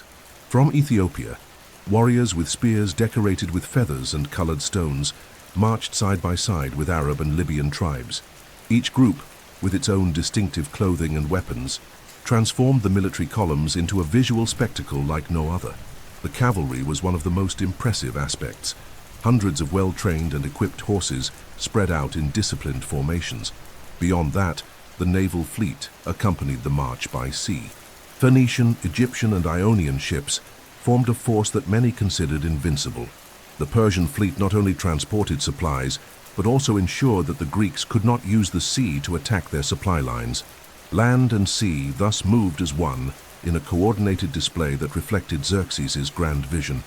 From Ethiopia, warriors with spears decorated with feathers and colored stones marched side by side with Arab and Libyan tribes. Each group, with its own distinctive clothing and weapons, transformed the military columns into a visual spectacle like no other. The cavalry was one of the most impressive aspects. Hundreds of well-trained and equipped horses spread out in disciplined formations. Beyond that, the naval fleet accompanied the march by sea. Phoenician, Egyptian, and Ionian ships formed a force that many considered invincible. The Persian fleet not only transported supplies, but also ensured that the Greeks could not use the sea to attack their supply lines. Land and sea thus moved as one in a coordinated display that reflected Xerxes' grand vision,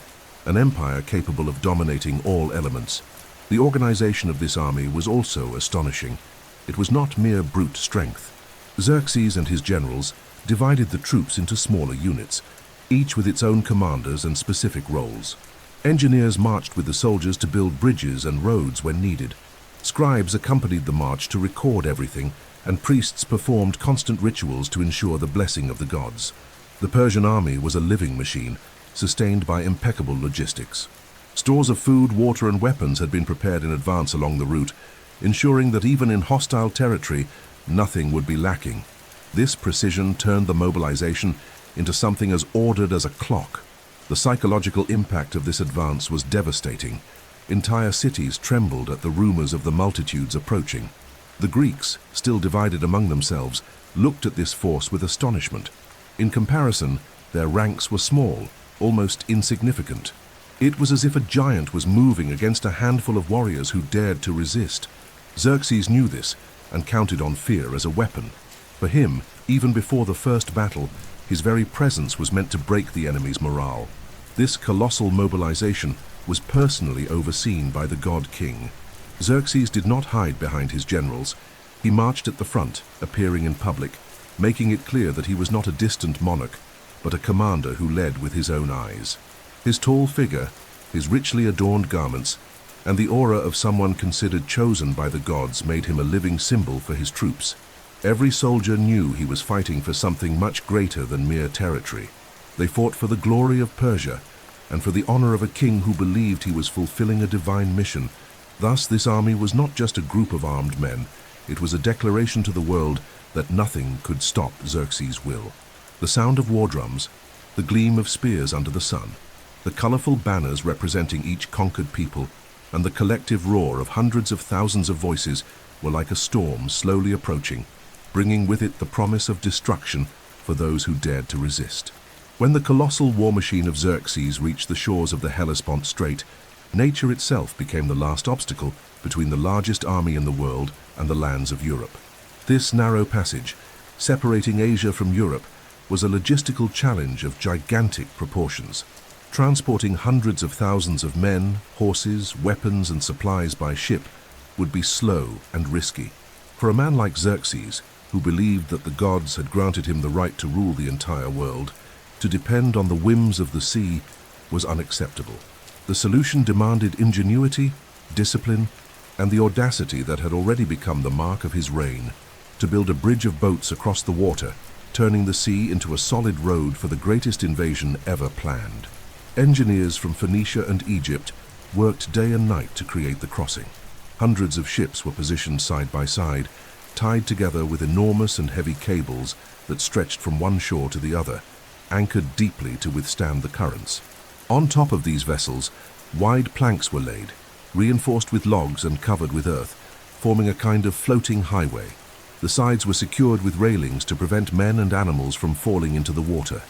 an empire capable of dominating all elements. The organization of this army was also astonishing. It was not mere brute strength. Xerxes and his generals divided the troops into smaller units, each with its own commanders and specific roles. Engineers marched with the soldiers to build bridges and roads when needed. Scribes accompanied the march to record everything, and priests performed constant rituals to ensure the blessing of the gods. The Persian army was a living machine, sustained by impeccable logistics. Stores of food, water, and weapons had been prepared in advance along the route, ensuring that even in hostile territory, nothing would be lacking. This precision turned the mobilization into something as ordered as a clock. The psychological impact of this advance was devastating. Entire cities trembled at the rumors of the multitudes approaching. The Greeks, still divided among themselves, looked at this force with astonishment. In comparison, their ranks were small, almost insignificant. It was as if a giant was moving against a handful of warriors who dared to resist. Xerxes knew this and counted on fear as a weapon. For him, even before the first battle, his very presence was meant to break the enemy's morale. This colossal mobilization was personally overseen by the god king. Xerxes did not hide behind his generals. He marched at the front, appearing in public, making it clear that he was not a distant monarch, but a commander who led with his own eyes. His tall figure, his richly adorned garments, and the aura of someone considered chosen by the gods made him a living symbol for his troops. Every soldier knew he was fighting for something much greater than mere territory. They fought for the glory of Persia and for the honor of a king who believed he was fulfilling a divine mission. Thus, this army was not just a group of armed men. It was a declaration to the world that nothing could stop Xerxes' will. The sound of war drums, the gleam of spears under the sun, the colorful banners representing each conquered people, and the collective roar of hundreds of thousands of voices were like a storm slowly approaching, bringing with it the promise of destruction for those who dared to resist. When the colossal war machine of Xerxes reached the shores of the Hellespont Strait, nature itself became the last obstacle between the largest army in the world and the lands of Europe. This narrow passage, separating Asia from Europe, was a logistical challenge of gigantic proportions. Transporting hundreds of thousands of men, horses, weapons, and supplies by ship would be slow and risky. For a man like Xerxes, who believed that the gods had granted him the right to rule the entire world, to depend on the whims of the sea was unacceptable. The solution demanded ingenuity, discipline, and the audacity that had already become the mark of his reign. To build a bridge of boats across the water, turning the sea into a solid road for the greatest invasion ever planned. Engineers from Phoenicia and Egypt worked day and night to create the crossing. Hundreds of ships were positioned side by side, tied together with enormous and heavy cables that stretched from one shore to the other, anchored deeply to withstand the currents. On top of these vessels, wide planks were laid, reinforced with logs and covered with earth, forming a kind of floating highway. The sides were secured with railings to prevent men and animals from falling into the water.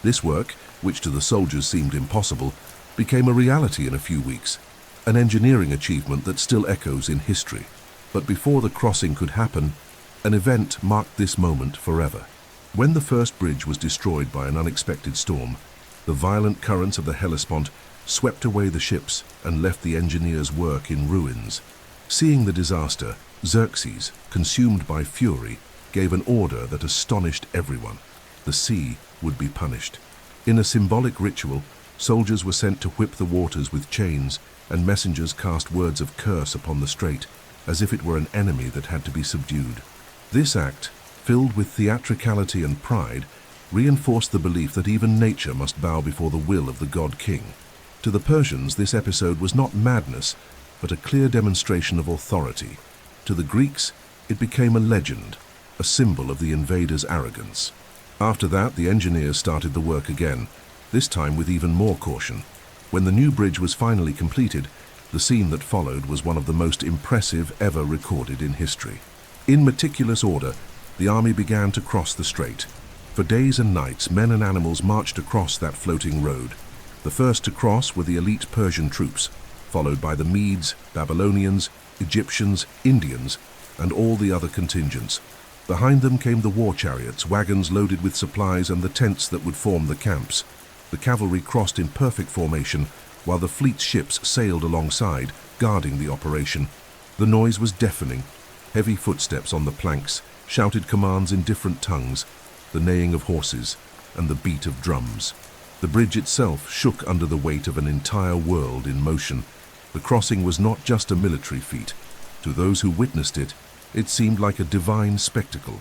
This work, which to the soldiers seemed impossible, became a reality in a few weeks, an engineering achievement that still echoes in history. But before the crossing could happen, an event marked this moment forever. When the first bridge was destroyed by an unexpected storm, the violent currents of the Hellespont swept away the ships and left the engineers' work in ruins. Seeing the disaster, Xerxes, consumed by fury, gave an order that astonished everyone. The sea would be punished. In a symbolic ritual, soldiers were sent to whip the waters with chains, and messengers cast words of curse upon the strait, as if it were an enemy that had to be subdued. This act, filled with theatricality and pride, reinforced the belief that even nature must bow before the will of the god-king. To the Persians, this episode was not madness, but a clear demonstration of authority. To the Greeks, it became a legend, a symbol of the invaders' arrogance. After that, the engineers started the work again, this time with even more caution. When the new bridge was finally completed, the scene that followed was one of the most impressive ever recorded in history. In meticulous order, the army began to cross the strait. For days and nights, men and animals marched across that floating road. The first to cross were the elite Persian troops, followed by the Medes, Babylonians, Egyptians, Indians, and all the other contingents. Behind them came the war chariots, wagons loaded with supplies, and the tents that would form the camps. The cavalry crossed in perfect formation, while the fleet's ships sailed alongside, guarding the operation. The noise was deafening. Heavy footsteps on the planks shouted commands in different tongues, the neighing of horses and the beat of drums. The bridge itself shook under the weight of an entire world in motion. The crossing was not just a military feat. To those who witnessed it, it seemed like a divine spectacle.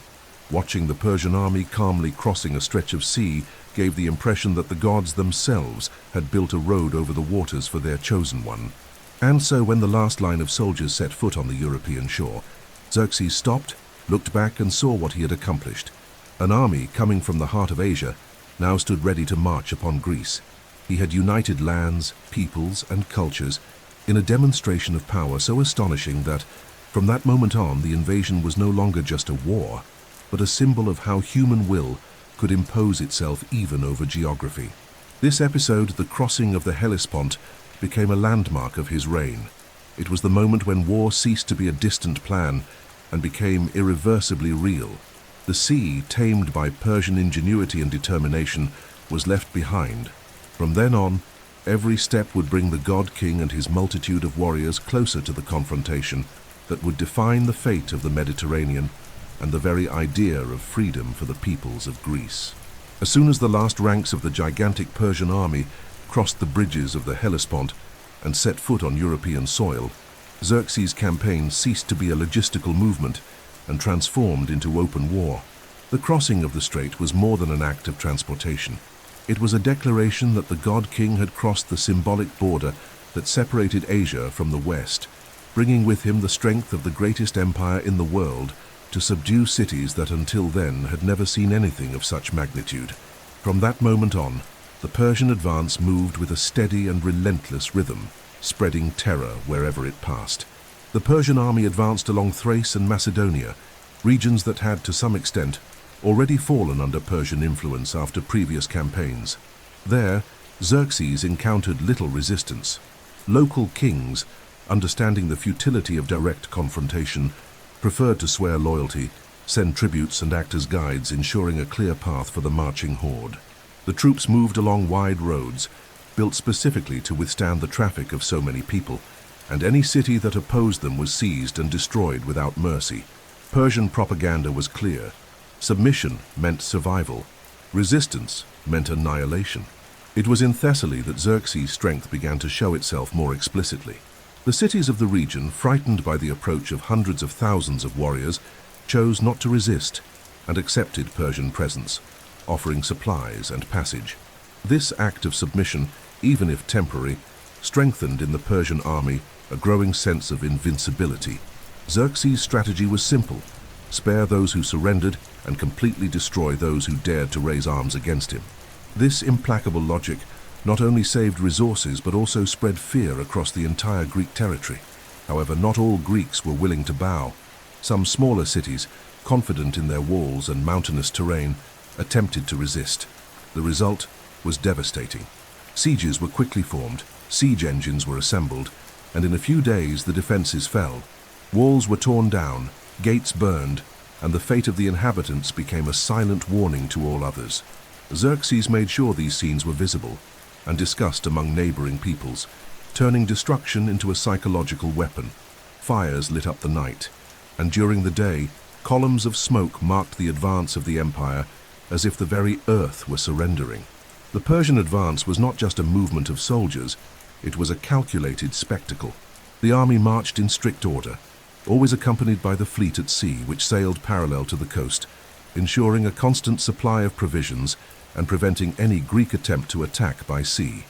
Watching the Persian army calmly crossing a stretch of sea gave the impression that the gods themselves had built a road over the waters for their chosen one. And so when the last line of soldiers set foot on the European shore, Xerxes stopped, looked back, and saw what he had accomplished. An army coming from the heart of Asia now stood ready to march upon Greece. He had united lands, peoples, and cultures in a demonstration of power so astonishing that, from that moment on, the invasion was no longer just a war, but a symbol of how human will could impose itself even over geography. This episode, the crossing of the Hellespont, became a landmark of his reign. It was the moment when war ceased to be a distant plan and became irreversibly real. The sea, tamed by Persian ingenuity and determination, was left behind. From then on, every step would bring the god-king and his multitude of warriors closer to the confrontation that would define the fate of the Mediterranean and the very idea of freedom for the peoples of Greece. As soon as the last ranks of the gigantic Persian army crossed the bridges of the Hellespont and set foot on European soil, Xerxes' campaign ceased to be a logistical movement and transformed into open war. The crossing of the strait was more than an act of transportation. It was a declaration that the god-king had crossed the symbolic border that separated Asia from the West, bringing with him the strength of the greatest empire in the world to subdue cities that until then had never seen anything of such magnitude. From that moment on, the Persian advance moved with a steady and relentless rhythm, spreading terror wherever it passed. The Persian army advanced along Thrace and Macedonia, regions that had, to some extent, already fallen under Persian influence after previous campaigns. There, Xerxes encountered little resistance. Local kings, understanding the futility of direct confrontation, preferred to swear loyalty, send tributes, and act as guides, ensuring a clear path for the marching horde. The troops moved along wide roads, built specifically to withstand the traffic of so many people, and any city that opposed them was seized and destroyed without mercy. Persian propaganda was clear. Submission meant survival. Resistance meant annihilation. It was in Thessaly that Xerxes' strength began to show itself more explicitly. The cities of the region, frightened by the approach of hundreds of thousands of warriors, chose not to resist. and accepted Persian presence, offering supplies and passage. This act of submission, even if temporary, strengthened in the Persian army a growing sense of invincibility. Xerxes' strategy was simple: spare those who surrendered and completely destroy those who dared to raise arms against him. This implacable logic not only saved resources but also spread fear across the entire Greek territory. However, not all Greeks were willing to bow. Some smaller cities, confident in their walls and mountainous terrain, attempted to resist. The result was devastating. Sieges were quickly formed, siege engines were assembled, and in a few days the defenses fell. Walls were torn down, gates burned, and the fate of the inhabitants became a silent warning to all others. Xerxes made sure these scenes were visible and discussed among neighboring peoples, turning destruction into a psychological weapon. Fires lit up the night, and during the day, columns of smoke marked the advance of the empire as if the very earth were surrendering. The Persian advance was not just a movement of soldiers, it was a calculated spectacle. The army marched in strict order, always accompanied by the fleet at sea, which sailed parallel to the coast, ensuring a constant supply of provisions and preventing any Greek attempt to attack by sea.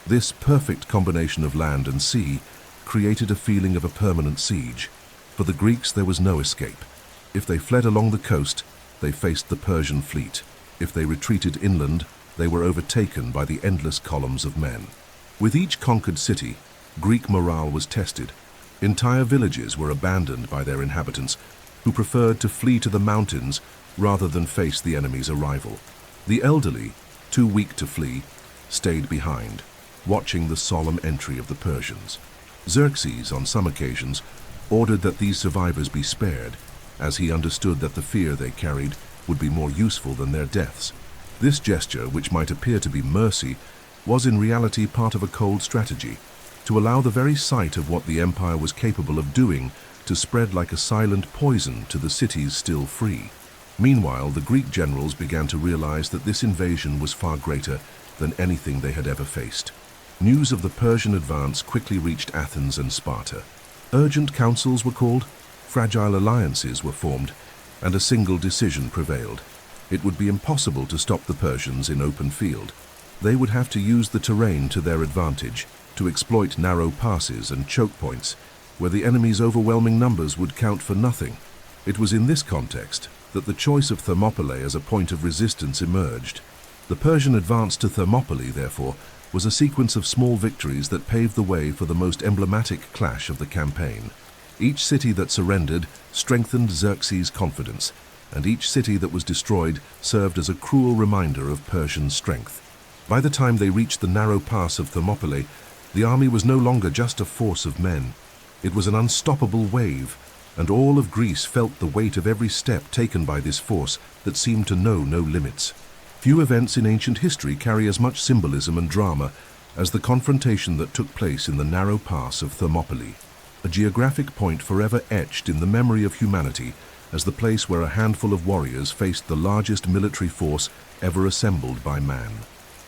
This perfect combination of land and sea created a feeling of a permanent siege. For the Greeks, there was no escape. If they fled along the coast, they faced the Persian fleet. If they retreated inland, they were overtaken by the endless columns of men. With each conquered city, Greek morale was tested. Entire villages were abandoned by their inhabitants, who preferred to flee to the mountains rather than face the enemy's arrival. The elderly, too weak to flee, stayed behind, watching the solemn entry of the Persians. Xerxes, on some occasions, ordered that these survivors be spared, as he understood that the fear they carried would be more useful than their deaths. This gesture, which might appear to be mercy, was in reality part of a cold strategy, to allow the very sight of what the empire was capable of doing to spread like a silent poison to the cities still free. Meanwhile, the Greek generals began to realize that this invasion was far greater than anything they had ever faced. News of the Persian advance quickly reached Athens and Sparta. Urgent councils were called, fragile alliances were formed, and a single decision prevailed. It would be impossible to stop the Persians in open field. They would have to use the terrain to their advantage, to exploit narrow passes and choke points, where the enemy's overwhelming numbers would count for nothing. It was in this context that the choice of Thermopylae as a point of resistance emerged. The Persian advance to Thermopylae, therefore, was a sequence of small victories that paved the way for the most emblematic clash of the campaign. Each city that surrendered strengthened Xerxes' confidence, and each city that was destroyed served as a cruel reminder of Persian strength. By the time they reached the narrow pass of Thermopylae, the army was no longer just a force of men. It was an unstoppable wave, and all of Greece felt the weight of every step taken by this force that seemed to know no limits. Few events in ancient history carry as much symbolism and drama as the confrontation that took place in the narrow pass of Thermopylae, a geographic point forever etched in the memory of humanity as the place where a handful of warriors faced the largest military force ever assembled by man.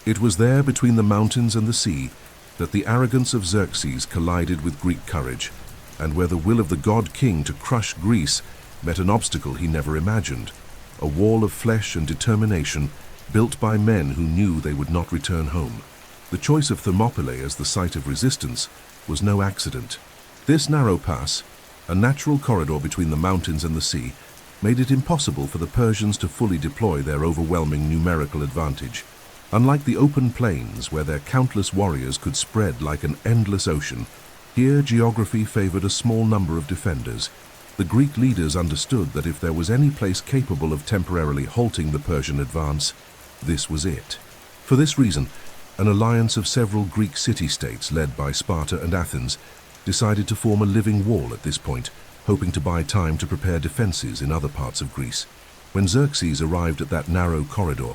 It was there, between the mountains and the sea, that the arrogance of Xerxes collided with Greek courage, and where the will of the god-king to crush Greece met an obstacle he never imagined, a wall of flesh and determination built by men who knew they would not return home. The choice of Thermopylae as the site of resistance was no accident. This narrow pass, a natural corridor between the mountains and the sea, made it impossible for the Persians to fully deploy their overwhelming numerical advantage. Unlike the open plains, where their countless warriors could spread like an endless ocean, here geography favored a small number of defenders. The Greek leaders understood that if there was any place capable of temporarily halting the Persian advance, this was it. For this reason, an alliance of several Greek city-states led by Sparta and Athens decided to form a living wall at this point, hoping to buy time to prepare defenses in other parts of Greece. When Xerxes arrived at that narrow corridor,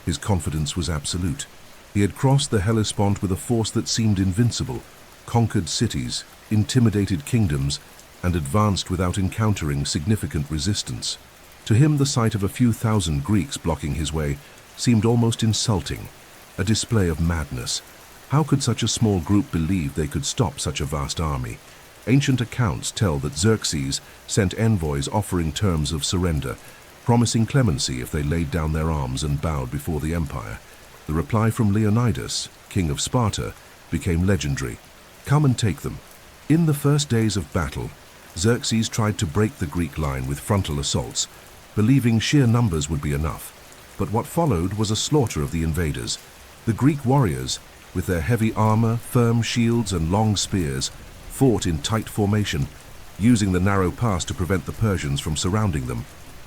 his confidence was absolute. He had crossed the Hellespont with a force that seemed invincible, conquered cities, intimidated kingdoms, and advanced without encountering significant resistance. To him, the sight of a few thousand Greeks blocking his way seemed almost insulting, a display of madness. How could such a small group believe they could stop such a vast army? Ancient accounts tell that Xerxes sent envoys offering terms of surrender, promising clemency if they laid down their arms and bowed before the empire. The reply from Leonidas, king of Sparta, became legendary. "Come and take them." In the first days of battle, Xerxes tried to break the Greek line with frontal assaults, believing sheer numbers would be enough. But what followed was a slaughter of the invaders. The Greek warriors, with their heavy armor, firm shields, and long spears, fought in tight formation, using the narrow pass to prevent the Persians from surrounding them.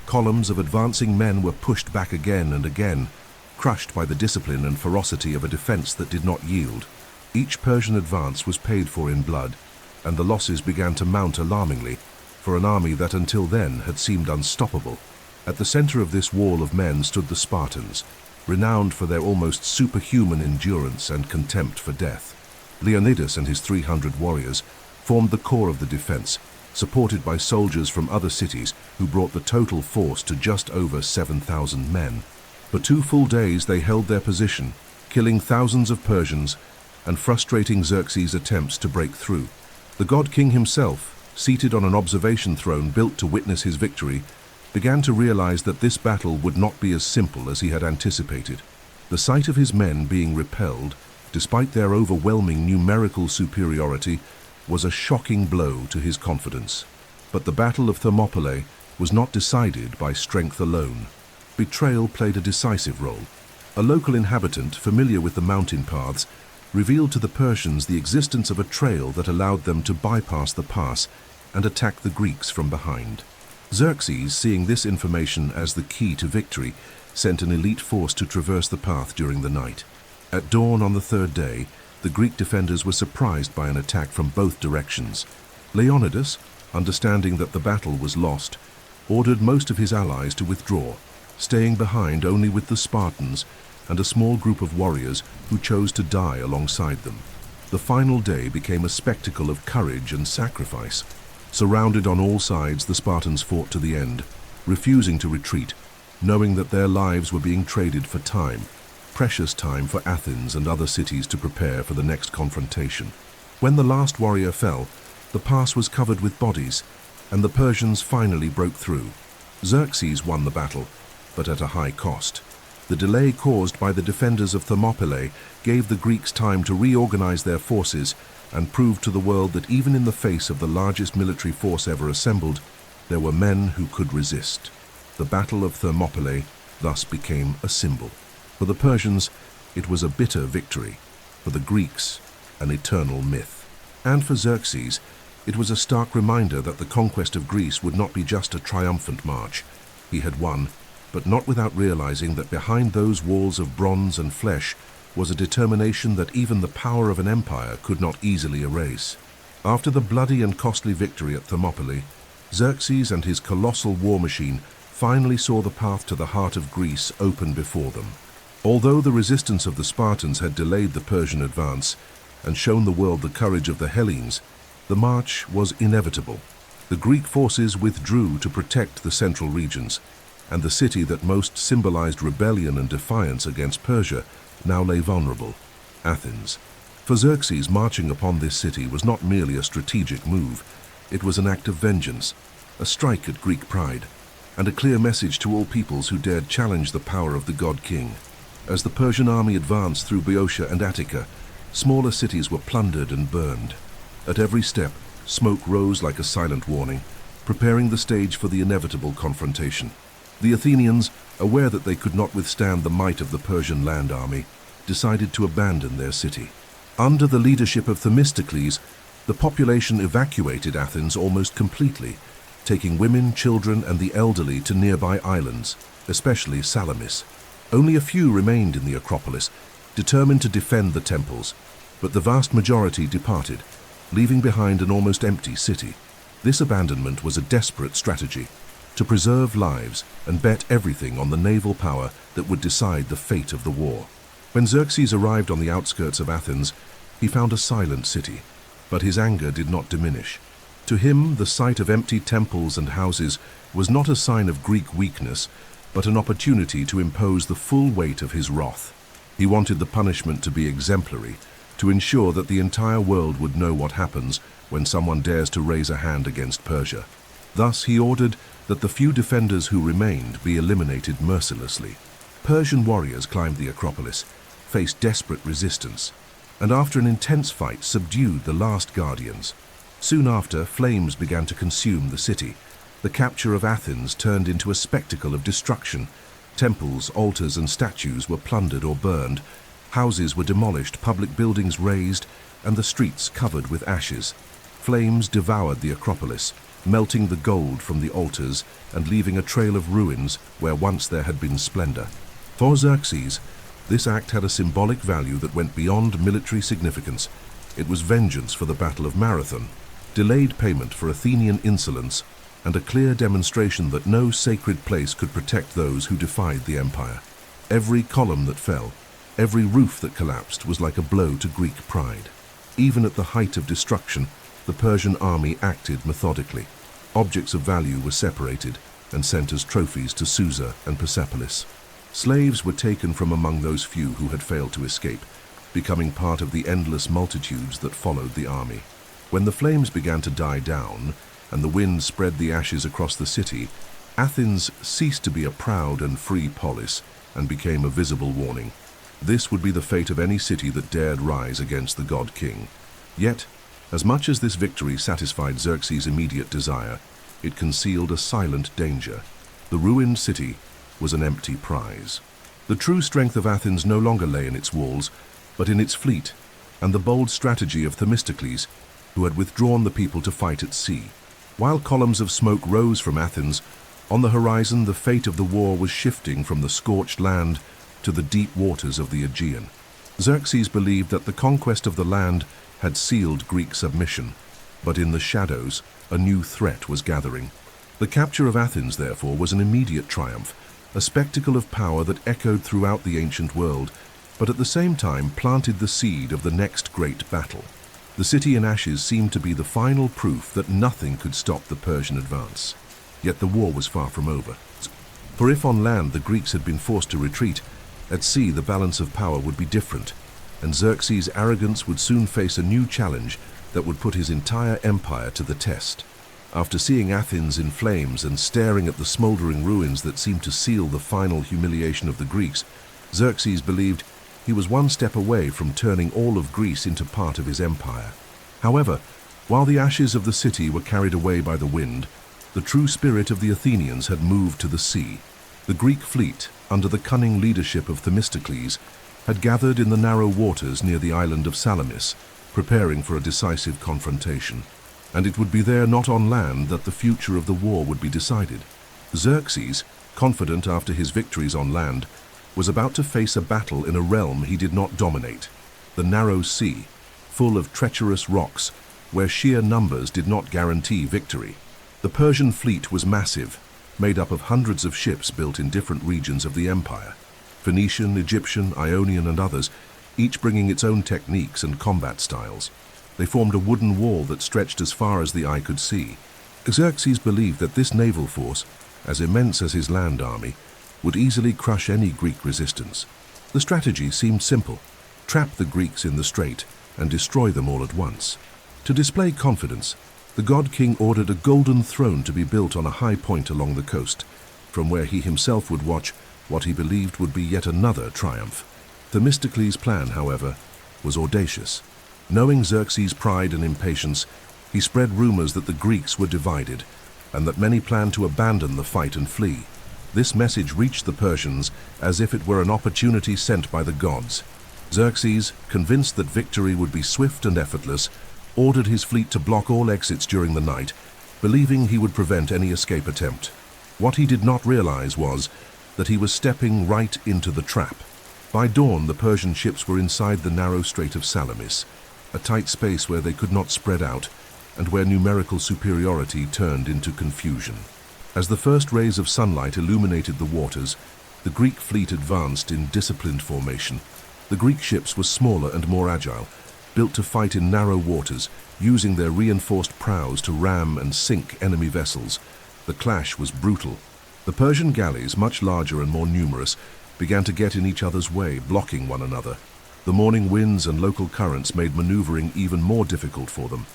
Columns of advancing men were pushed back again and again, crushed by the discipline and ferocity of a defense that did not yield. Each Persian advance was paid for in blood, and the losses began to mount alarmingly for an army that until then had seemed unstoppable. At the center of this wall of men stood the Spartans, renowned for their almost superhuman endurance and contempt for death. Leonidas and his 300 warriors formed the core of the defense, supported by soldiers from other cities who brought the total force to just over 7,000 men. For 2 full days they held their position, killing thousands of Persians and frustrating Xerxes' attempts to break through. The god king himself, seated on an observation throne built to witness his victory, began to realize that this battle would not be as simple as he had anticipated. The sight of his men being repelled, despite their overwhelming numerical superiority, was a shocking blow to his confidence. But the Battle of Thermopylae was not decided by strength alone. Betrayal played a decisive role. A local inhabitant, familiar with the mountain paths, revealed to the Persians the existence of a trail that allowed them to bypass the pass and attack the Greeks from behind. Xerxes, seeing this information as the key to victory, sent an elite force to traverse the path during the night. At dawn on the 3rd day, the Greek defenders were surprised by an attack from both directions. Leonidas, understanding that the battle was lost, ordered most of his allies to withdraw, staying behind only with the Spartans and a small group of warriors who chose to die alongside them. The final day became a spectacle of courage and sacrifice. Surrounded on all sides, the Spartans fought to the end, refusing to retreat, knowing that their lives were being traded for time, precious time for Athens and other cities to prepare for the next confrontation. When the last warrior fell, the pass was covered with bodies, and the Persians finally broke through. Xerxes won the battle, but at a high cost. The delay caused by the defenders of Thermopylae gave the Greeks time to reorganize their forces and prove to the world that even in the face of the largest military force ever assembled, there were men who could resist. The Battle of Thermopylae thus became a symbol. For the Persians, it was a bitter victory. For the Greeks, an eternal myth. And for Xerxes, it was a stark reminder that the conquest of Greece would not be just a triumphant march. He had won, but not without realizing that behind those walls of bronze and flesh was a determination that even the power of an empire could not easily erase. After the bloody and costly victory at Thermopylae, Xerxes and his colossal war machine finally saw the path to the heart of Greece open before them. Although the resistance of the Spartans had delayed the Persian advance and shown the world the courage of the Hellenes, the march was inevitable. The Greek forces withdrew to protect the central regions, and the city that most symbolized rebellion and defiance against Persia now lay vulnerable, Athens. For Xerxes, marching upon this city was not merely a strategic move. It was an act of vengeance, a strike at Greek pride, and a clear message to all peoples who dared challenge the power of the god king. As the Persian army advanced through Boeotia and Attica, smaller cities were plundered and burned. At every step, smoke rose like a silent warning, preparing the stage for the inevitable confrontation. The Athenians, aware that they could not withstand the might of the Persian land army, decided to abandon their city. Under the leadership of Themistocles, the population evacuated Athens almost completely, taking women, children, and the elderly to nearby islands, especially Salamis. Only a few remained in the Acropolis, determined to defend the temples, but the vast majority departed, leaving behind an almost empty city. This abandonment was a desperate strategy, to preserve lives and bet everything on the naval power that would decide the fate of the war. When Xerxes arrived on the outskirts of Athens, he found a silent city, but his anger did not diminish. To him, the sight of empty temples and houses was not a sign of Greek weakness, but an opportunity to impose the full weight of his wrath. He wanted the punishment to be exemplary, to ensure that the entire world would know what happens when someone dares to raise a hand against Persia. Thus he ordered that the few defenders who remained be eliminated mercilessly. Persian warriors climbed the Acropolis, faced desperate resistance, and after an intense fight subdued the last guardians. Soon after, flames began to consume the city. The capture of Athens turned into a spectacle of destruction. Temples, altars, and statues were plundered or burned. Houses were demolished, public buildings razed, and the streets covered with ashes. Flames devoured the Acropolis, melting the gold from the altars and leaving a trail of ruins where once there had been splendor. For Xerxes, this act had a symbolic value that went beyond military significance. It was vengeance for the Battle of Marathon, delayed payment for Athenian insolence, and a clear demonstration that no sacred place could protect those who defied the empire. Every column that fell, every roof that collapsed was like a blow to Greek pride. Even at the height of destruction, the Persian army acted methodically. Objects of value were separated and sent as trophies to Susa and Persepolis. Slaves were taken from among those few who had failed to escape, becoming part of the endless multitudes that followed the army. When the flames began to die down and the wind spread the ashes across the city, Athens ceased to be a proud and free polis and became a visible warning. This would be the fate of any city that dared rise against the god-king. Yet, as much as this victory satisfied Xerxes' immediate desire, it concealed a silent danger. The ruined city was an empty prize. The true strength of Athens no longer lay in its walls, but in its fleet and the bold strategy of Themistocles, who had withdrawn the people to fight at sea. While columns of smoke rose from Athens, on the horizon the fate of the war was shifting from the scorched land to the deep waters of the Aegean. Xerxes believed that the conquest of the land had sealed Greek submission, but in the shadows a new threat was gathering. The capture of Athens, therefore, was an immediate triumph, a spectacle of power that echoed throughout the ancient world, but at the same time planted the seed of the next great battle. The city in ashes seemed to be the final proof that nothing could stop the Persian advance. Yet the war was far from over. For if on land the Greeks had been forced to retreat, at sea the balance of power would be different, and Xerxes' arrogance would soon face a new challenge that would put his entire empire to the test. After seeing Athens in flames and staring at the smoldering ruins that seemed to seal the final humiliation of the Greeks, Xerxes believed he was one step away from turning all of Greece into part of his empire. However, while the ashes of the city were carried away by the wind, the true spirit of the Athenians had moved to the sea. The Greek fleet, under the cunning leadership of Themistocles, had gathered in the narrow waters near the island of Salamis, preparing for a decisive confrontation. And it would be there, not on land, that the future of the war would be decided. Xerxes, confident after his victories on land, was about to face a battle in a realm he did not dominate, the narrow sea, full of treacherous rocks, where sheer numbers did not guarantee victory. The Persian fleet was massive, made up of hundreds of ships built in different regions of the empire, Phoenician, Egyptian, Ionian, and others, each bringing its own techniques and combat styles. They formed a wooden wall that stretched as far as the eye could see. Xerxes believed that this naval force, as immense as his land army, would easily crush any Greek resistance. The strategy seemed simple: trap the Greeks in the strait and destroy them all at once. To display confidence, the god-king ordered a golden throne to be built on a high point along the coast, from where he himself would watch what he believed would be yet another triumph. Themistocles' plan, however, was audacious. Knowing Xerxes' pride and impatience, he spread rumors that the Greeks were divided, and that many planned to abandon the fight and flee. This message reached the Persians as if it were an opportunity sent by the gods. Xerxes, convinced that victory would be swift and effortless, ordered his fleet to block all exits during the night, believing he would prevent any escape attempt. What he did not realize was that he was stepping right into the trap. By dawn, the Persian ships were inside the narrow Strait of Salamis, a tight space where they could not spread out and where numerical superiority turned into confusion. As the first rays of sunlight illuminated the waters, the Greek fleet advanced in disciplined formation. The Greek ships were smaller and more agile, built to fight in narrow waters, using their reinforced prows to ram and sink enemy vessels. The clash was brutal. The Persian galleys, much larger and more numerous, began to get in each other's way, blocking one another. The morning winds and local currents made maneuvering even more difficult for them.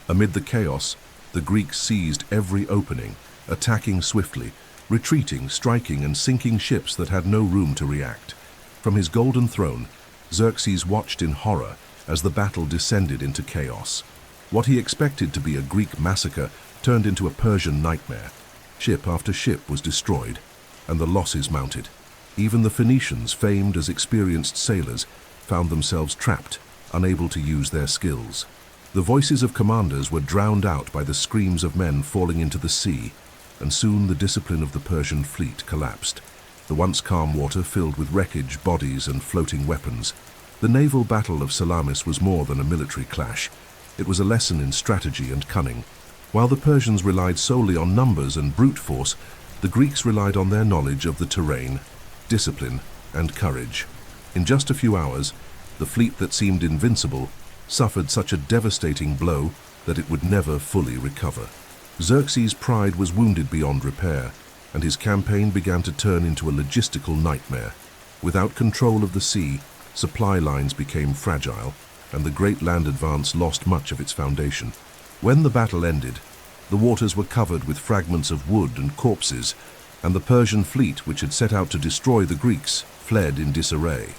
Amid the chaos, The Greeks seized every opening, attacking swiftly, retreating, striking, and sinking ships that had no room to react. From his golden throne, Xerxes watched in horror as the battle descended into chaos. What he expected to be a Greek massacre turned into a Persian nightmare. Ship after ship was destroyed, and the losses mounted. Even the Phoenicians, famed as experienced sailors, found themselves trapped, unable to use their skills. The voices of commanders were drowned out by the screams of men falling into the sea, and soon the discipline of the Persian fleet collapsed. The once calm water filled with wreckage, bodies, and floating weapons. The naval battle of Salamis was more than a military clash. It was a lesson in strategy and cunning. While the Persians relied solely on numbers and brute force, the Greeks relied on their knowledge of the terrain, discipline, and courage. In just a few hours, the fleet that seemed invincible suffered such a devastating blow that it would never fully recover. Xerxes' pride was wounded beyond repair, and his campaign began to turn into a logistical nightmare. Without control of the sea, supply lines became fragile, and the great land advance lost much of its foundation. When the battle ended, the waters were covered with fragments of wood and corpses, and the Persian fleet, which had set out to destroy the Greeks, fled in disarray.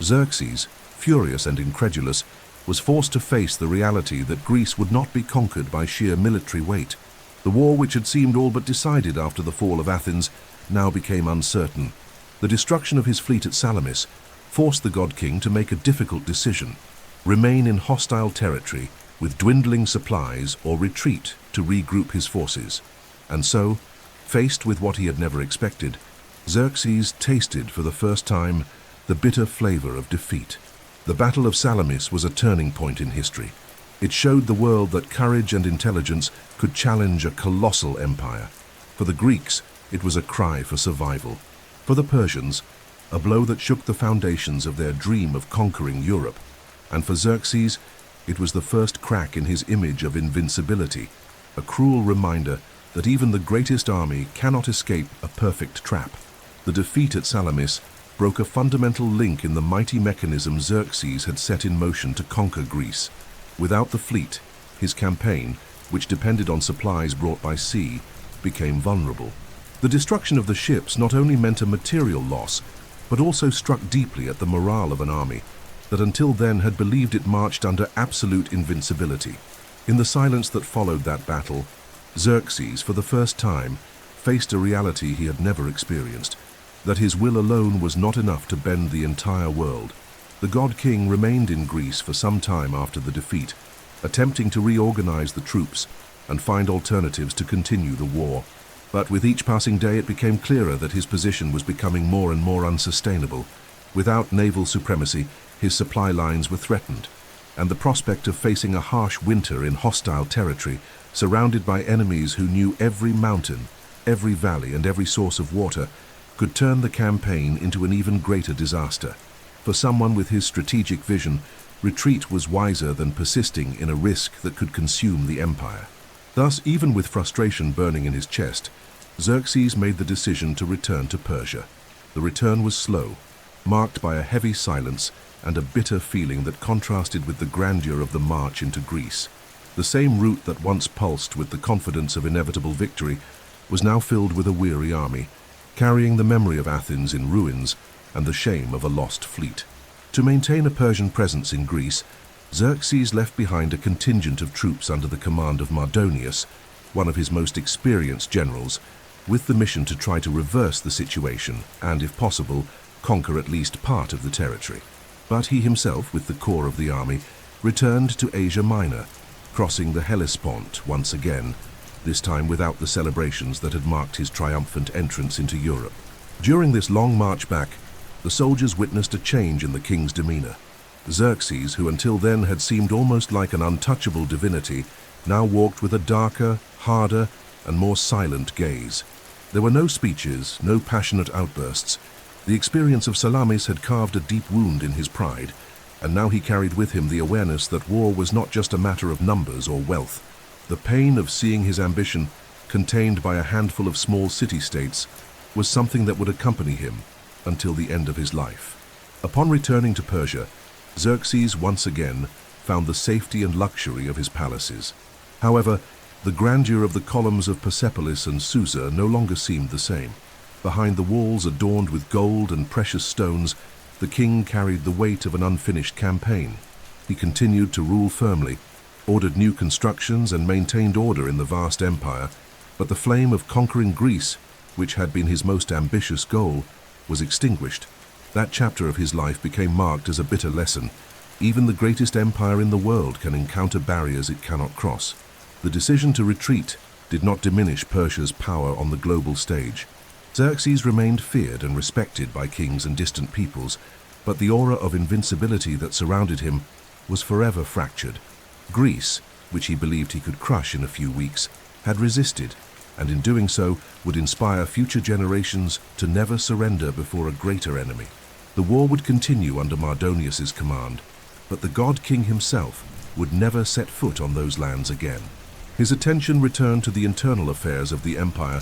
Xerxes, furious and incredulous, was forced to face the reality that Greece would not be conquered by sheer military weight. The war, which had seemed all but decided after the fall of Athens, now became uncertain. The destruction of his fleet at Salamis forced the god king to make a difficult decision: remain in hostile territory with dwindling supplies or retreat to regroup his forces. And so, faced with what he had never expected, Xerxes tasted for the first time the bitter flavor of defeat. The Battle of Salamis was a turning point in history. It showed the world that courage and intelligence could challenge a colossal empire. For the Greeks, it was a cry for survival. For the Persians, a blow that shook the foundations of their dream of conquering Europe. And for Xerxes, it was the first crack in his image of invincibility, a cruel reminder that even the greatest army cannot escape a perfect trap. The defeat at Salamis broke a fundamental link in the mighty mechanism Xerxes had set in motion to conquer Greece. Without the fleet, his campaign, which depended on supplies brought by sea, became vulnerable. The destruction of the ships not only meant a material loss, but also struck deeply at the morale of an army that until then had believed it marched under absolute invincibility. In the silence that followed that battle, Xerxes, for the first time, faced a reality he had never experienced, that his will alone was not enough to bend the entire world. The god king remained in Greece for some time after the defeat, attempting to reorganize the troops and find alternatives to continue the war. But with each passing day it became clearer that his position was becoming more and more unsustainable. Without naval supremacy, his supply lines were threatened, and the prospect of facing a harsh winter in hostile territory, surrounded by enemies who knew every mountain, every valley, and every source of water, could turn the campaign into an even greater disaster. For someone with his strategic vision, retreat was wiser than persisting in a risk that could consume the empire. Thus, even with frustration burning in his chest, Xerxes made the decision to return to Persia. The return was slow, marked by a heavy silence and a bitter feeling that contrasted with the grandeur of the march into Greece. The same route that once pulsed with the confidence of inevitable victory was now filled with a weary army, carrying the memory of Athens in ruins and the shame of a lost fleet. To maintain a Persian presence in Greece, Xerxes left behind a contingent of troops under the command of Mardonius, one of his most experienced generals, with the mission to try to reverse the situation and, if possible, conquer at least part of the territory. But he himself, with the core of the army, returned to Asia Minor, crossing the Hellespont once again, this time without the celebrations that had marked his triumphant entrance into Europe. During this long march back, the soldiers witnessed a change in the king's demeanor. Xerxes, who until then had seemed almost like an untouchable divinity, now walked with a darker, harder, and more silent gaze. There were no speeches, no passionate outbursts. The experience of Salamis had carved a deep wound in his pride, and now he carried with him the awareness that war was not just a matter of numbers or wealth. The pain of seeing his ambition, contained by a handful of small city-states, was something that would accompany him until the end of his life. Upon returning to Persia, Xerxes once again found the safety and luxury of his palaces. However, The grandeur of the columns of Persepolis and Susa no longer seemed the same. Behind the walls adorned with gold and precious stones, the king carried the weight of an unfinished campaign. He continued to rule firmly, ordered new constructions and maintained order in the vast empire, but the flame of conquering Greece, which had been his most ambitious goal, was extinguished. That chapter of his life became marked as a bitter lesson. Even the greatest empire in the world can encounter barriers it cannot cross. The decision to retreat did not diminish Persia's power on the global stage. Xerxes remained feared and respected by kings and distant peoples, but the aura of invincibility that surrounded him was forever fractured. Greece, which he believed he could crush in a few weeks, had resisted, and in doing so would inspire future generations to never surrender before a greater enemy. The war would continue under Mardonius's command, but the god king himself would never set foot on those lands again. His attention returned to the internal affairs of the empire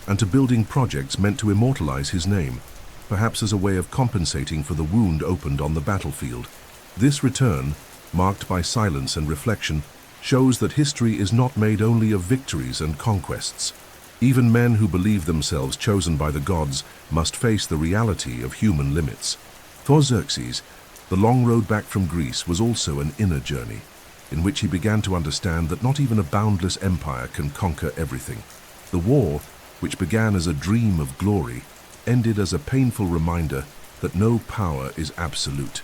and to building projects meant to immortalize his name, perhaps as a way of compensating for the wound opened on the battlefield. This return, marked by silence and reflection, shows that history is not made only of victories and conquests. Even men who believe themselves chosen by the gods must face the reality of human limits. For Xerxes, the long road back from Greece was also an inner journey, in which he began to understand that not even a boundless empire can conquer everything. The war, which began as a dream of glory, ended as a painful reminder that no power is absolute.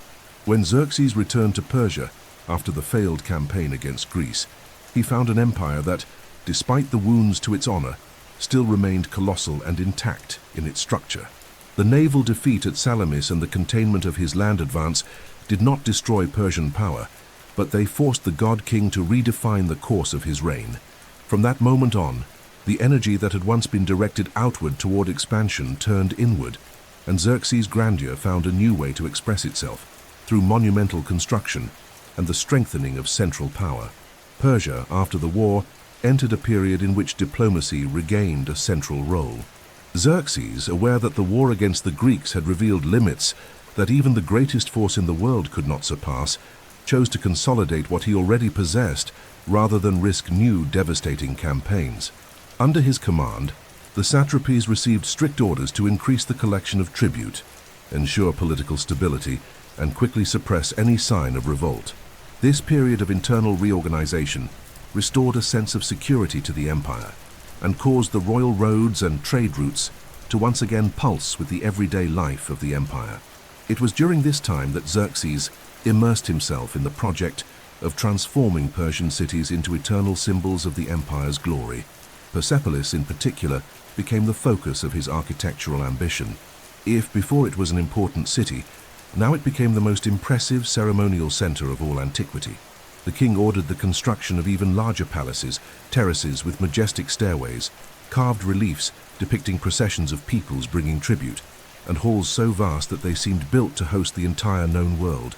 When Xerxes returned to Persia after the failed campaign against Greece, he found an empire that, despite the wounds to its honor, still remained colossal and intact in its structure. The naval defeat at Salamis and the containment of his land advance did not destroy Persian power, but they forced the god king to redefine the course of his reign. From that moment on, the energy that had once been directed outward toward expansion turned inward, and Xerxes' grandeur found a new way to express itself, through monumental construction and the strengthening of central power. Persia, after the war, entered a period in which diplomacy regained a central role. Xerxes, aware that the war against the Greeks had revealed limits that even the greatest force in the world could not surpass, chose to consolidate what he already possessed rather than risk new devastating campaigns. Under his command, the satrapies received strict orders to increase the collection of tribute, ensure political stability, and quickly suppress any sign of revolt. This period of internal reorganization restored a sense of security to the empire and caused the royal roads and trade routes to once again pulse with the everyday life of the empire. It was during this time that Xerxes immersed himself in the project of transforming Persian cities into eternal symbols of the empire's glory. Persepolis, in particular, became the focus of his architectural ambition. If before it was an important city, now it became the most impressive ceremonial center of all antiquity. The king ordered the construction of even larger palaces, terraces with majestic stairways, carved reliefs depicting processions of peoples bringing tribute, and halls so vast that they seemed built to host the entire known world.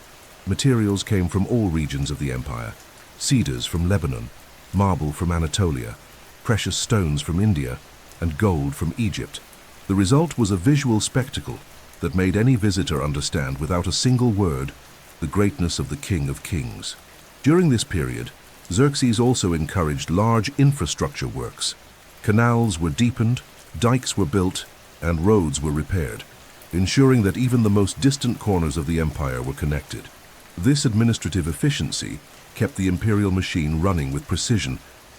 Materials came from all regions of the empire: cedars from Lebanon, marble from Anatolia, precious stones from India, and gold from Egypt. The result was a visual spectacle that made any visitor understand without a single word the greatness of the King of Kings. During this period, Xerxes also encouraged large infrastructure works. Canals were deepened, dikes were built, and roads were repaired, ensuring that even the most distant corners of the empire were connected. This administrative efficiency kept the imperial machine running with precision,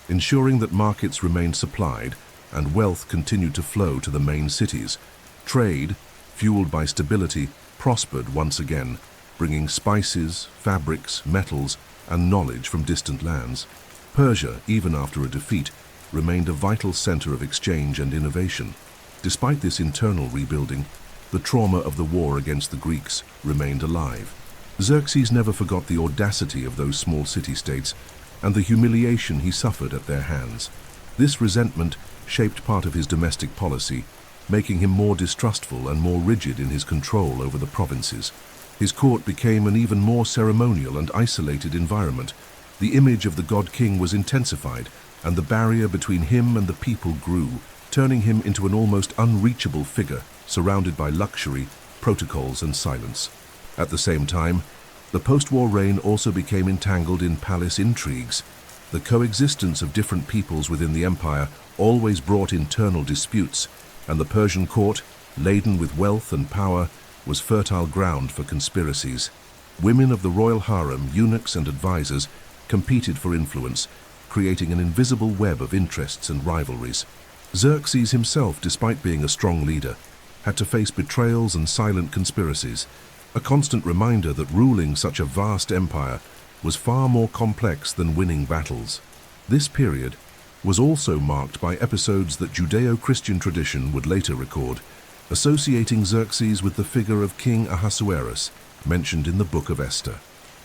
ensuring that markets remained supplied and wealth continued to flow to the main cities. Trade, fueled by stability, prospered once again, bringing spices, fabrics, metals, and knowledge from distant lands. Persia, even after a defeat, remained a vital center of exchange and innovation. Despite this internal rebuilding, the trauma of the war against the Greeks remained alive. Xerxes never forgot the audacity of those small city-states and the humiliation he suffered at their hands. This resentment shaped part of his domestic policy, making him more distrustful and more rigid in his control over the provinces. His court became an even more ceremonial and isolated environment. The image of the god king was intensified, and the barrier between him and the people grew, turning him into an almost unreachable figure, surrounded by luxury, protocols, and silence. At the same time, the post-war reign also became entangled in palace intrigues. The coexistence of different peoples within the empire always brought internal disputes, and the Persian court, laden with wealth and power, was fertile ground for conspiracies. Women of the royal harem, eunuchs and advisors, competed for influence, creating an invisible web of interests and rivalries. Xerxes himself, despite being a strong leader, had to face betrayals and silent conspiracies, a constant reminder that ruling such a vast empire was far more complex than winning battles. This period was also marked by episodes that Judeo-Christian tradition would later record, associating Xerxes with the figure of King Ahasuerus, mentioned in the Book of Esther.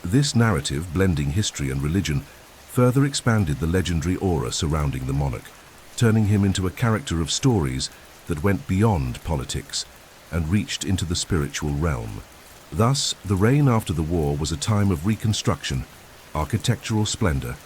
This narrative, blending history and religion, further expanded the legendary aura surrounding the monarch, turning him into a character of stories that went beyond politics and reached into the spiritual realm. Thus, the reign after the war was a time of reconstruction, architectural splendor,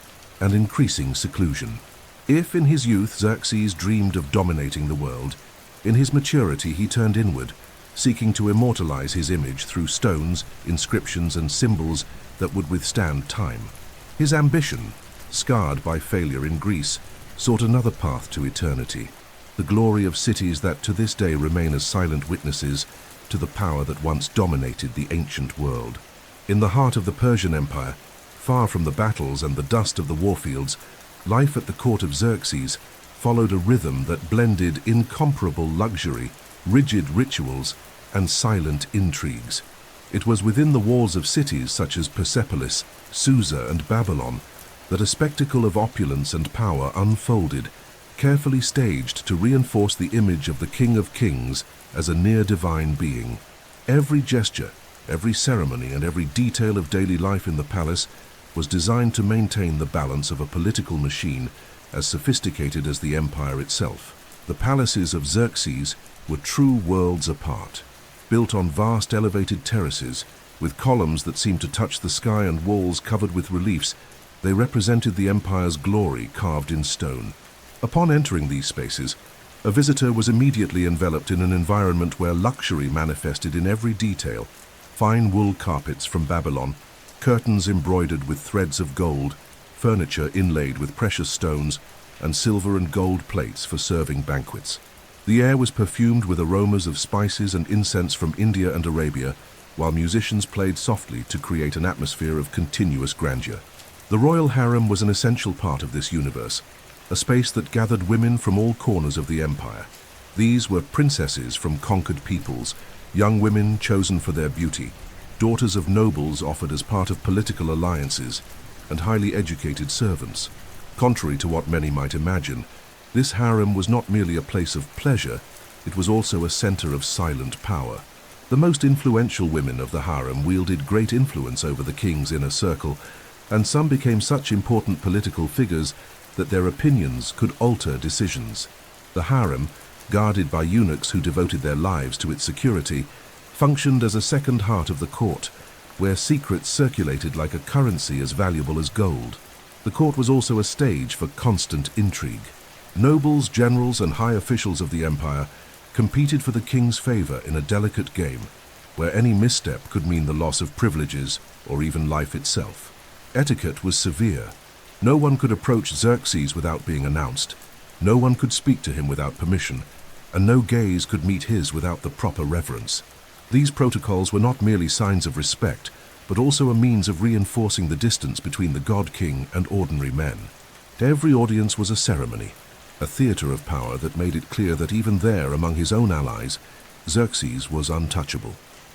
and increasing seclusion. If in his youth Xerxes dreamed of dominating the world, in his maturity he turned inward, seeking to immortalize his image through stones, inscriptions, and symbols that would withstand time. His ambition, scarred by failure in Greece, sought another path to eternity, the glory of cities that to this day remain as silent witnesses to the power that once dominated the ancient world. In the heart of the Persian Empire, far from the battles and the dust of the warfields, life at the court of Xerxes followed a rhythm that blended incomparable luxury, rigid rituals, and silent intrigues. It was within the walls of cities such as Persepolis, Susa, and Babylon that a spectacle of opulence and power unfolded, carefully staged to reinforce the image of the King of Kings as a near-divine being. Every gesture, every ceremony, and every detail of daily life in the palace was designed to maintain the balance of a political machine as sophisticated as the empire itself. The palaces of Xerxes were true worlds apart, built on vast elevated terraces, with columns that seemed to touch the sky and walls covered with reliefs. They represented the empire's glory carved in stone. Upon entering these spaces, a visitor was immediately enveloped in an environment where luxury manifested in every detail: fine wool carpets from Babylon, curtains embroidered with threads of gold, furniture inlaid with precious stones, and silver and gold plates for serving banquets. The air was perfumed with aromas of spices and incense from India and Arabia, while musicians played softly to create an atmosphere of continuous grandeur. The royal harem was an essential part of this universe, a space that gathered women from all corners of the empire. These were princesses from conquered peoples, young women chosen for their beauty, daughters of nobles offered as part of political alliances, and highly educated servants. Contrary to what many might imagine, this harem was not merely a place of pleasure, it was also a center of silent power. The most influential women of the harem wielded great influence over the king's inner circle, and some became such important political figures that their opinions could alter decisions. The harem, guarded by eunuchs who devoted their lives to its security, functioned as a second heart of the court, where secrets circulated like a currency as valuable as gold. The court was also a stage for constant intrigue. Nobles, generals, and high officials of the empire competed for the king's favor in a delicate game, where any misstep could mean the loss of privileges or even life itself. Etiquette was severe. No one could approach Xerxes without being announced. No one could speak to him without permission, and no gaze could meet his without the proper reverence. These protocols were not merely signs of respect, but also a means of reinforcing the distance between the god-king and ordinary men. Every audience was a ceremony, a theater of power that made it clear that even there, among his own allies, Xerxes was untouchable.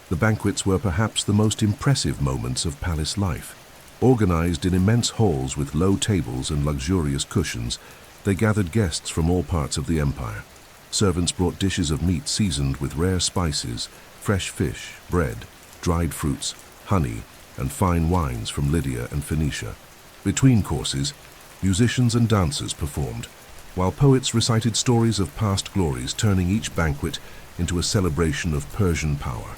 The banquets were perhaps the most impressive moments of palace life. Organized in immense halls with low tables and luxurious cushions, they gathered guests from all parts of the empire. Servants brought dishes of meat seasoned with rare spices, fresh fish, bread, dried fruits, honey, and fine wines from Lydia and Phoenicia. Between courses, musicians and dancers performed, while poets recited stories of past glories, turning each banquet into a celebration of Persian power.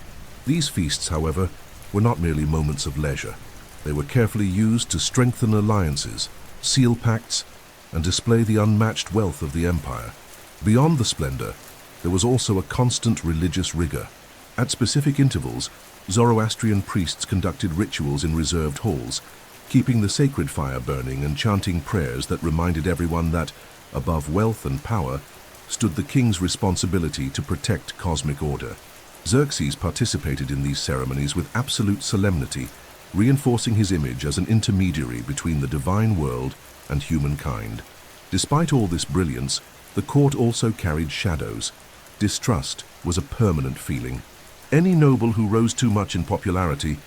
These feasts, however, were not merely moments of leisure. They were carefully used to strengthen alliances, seal pacts, and display the unmatched wealth of the empire. Beyond the splendor, there was also a constant religious rigor. At specific intervals, Zoroastrian priests conducted rituals in reserved halls, keeping the sacred fire burning and chanting prayers that reminded everyone that, above wealth and power, stood the king's responsibility to protect cosmic order. Xerxes participated in these ceremonies with absolute solemnity, reinforcing his image as an intermediary between the divine world and humankind. Despite all this brilliance, the court also carried shadows. Distrust was a permanent feeling. Any noble who rose too much in popularity,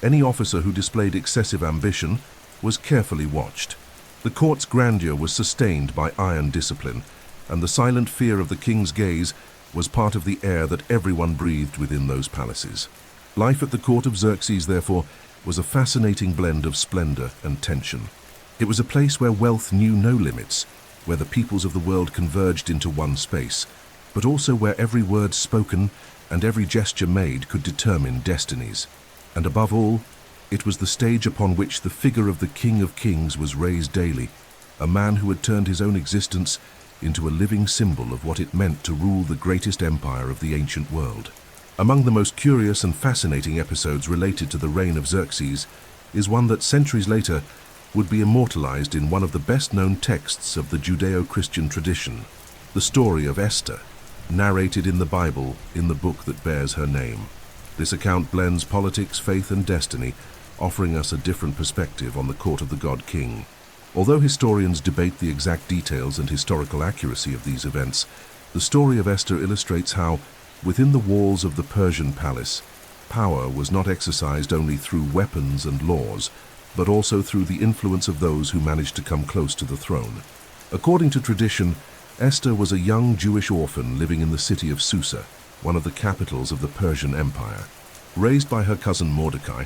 any officer who displayed excessive ambition, was carefully watched. The court's grandeur was sustained by iron discipline, and the silent fear of the king's gaze was part of the air that everyone breathed within those palaces. Life at the court of Xerxes, therefore, was a fascinating blend of splendor and tension. It was a place where wealth knew no limits, where the peoples of the world converged into one space, but also where every word spoken and every gesture made could determine destinies. And above all, it was the stage upon which the figure of the King of Kings was raised daily, a man who had turned his own existence into a living symbol of what it meant to rule the greatest empire of the ancient world. Among the most curious and fascinating episodes related to the reign of Xerxes is one that centuries later would be immortalized in one of the best-known texts of the Judeo-Christian tradition, the story of Esther, narrated in the Bible in the book that bears her name. This account blends politics, faith, and destiny, offering us a different perspective on the court of the god king. Although historians debate the exact details and historical accuracy of these events, the story of Esther illustrates how, within the walls of the Persian palace, power was not exercised only through weapons and laws, but also through the influence of those who managed to come close to the throne. According to tradition, Esther was a young Jewish orphan living in the city of Susa, one of the capitals of the Persian Empire. Raised by her cousin Mordecai,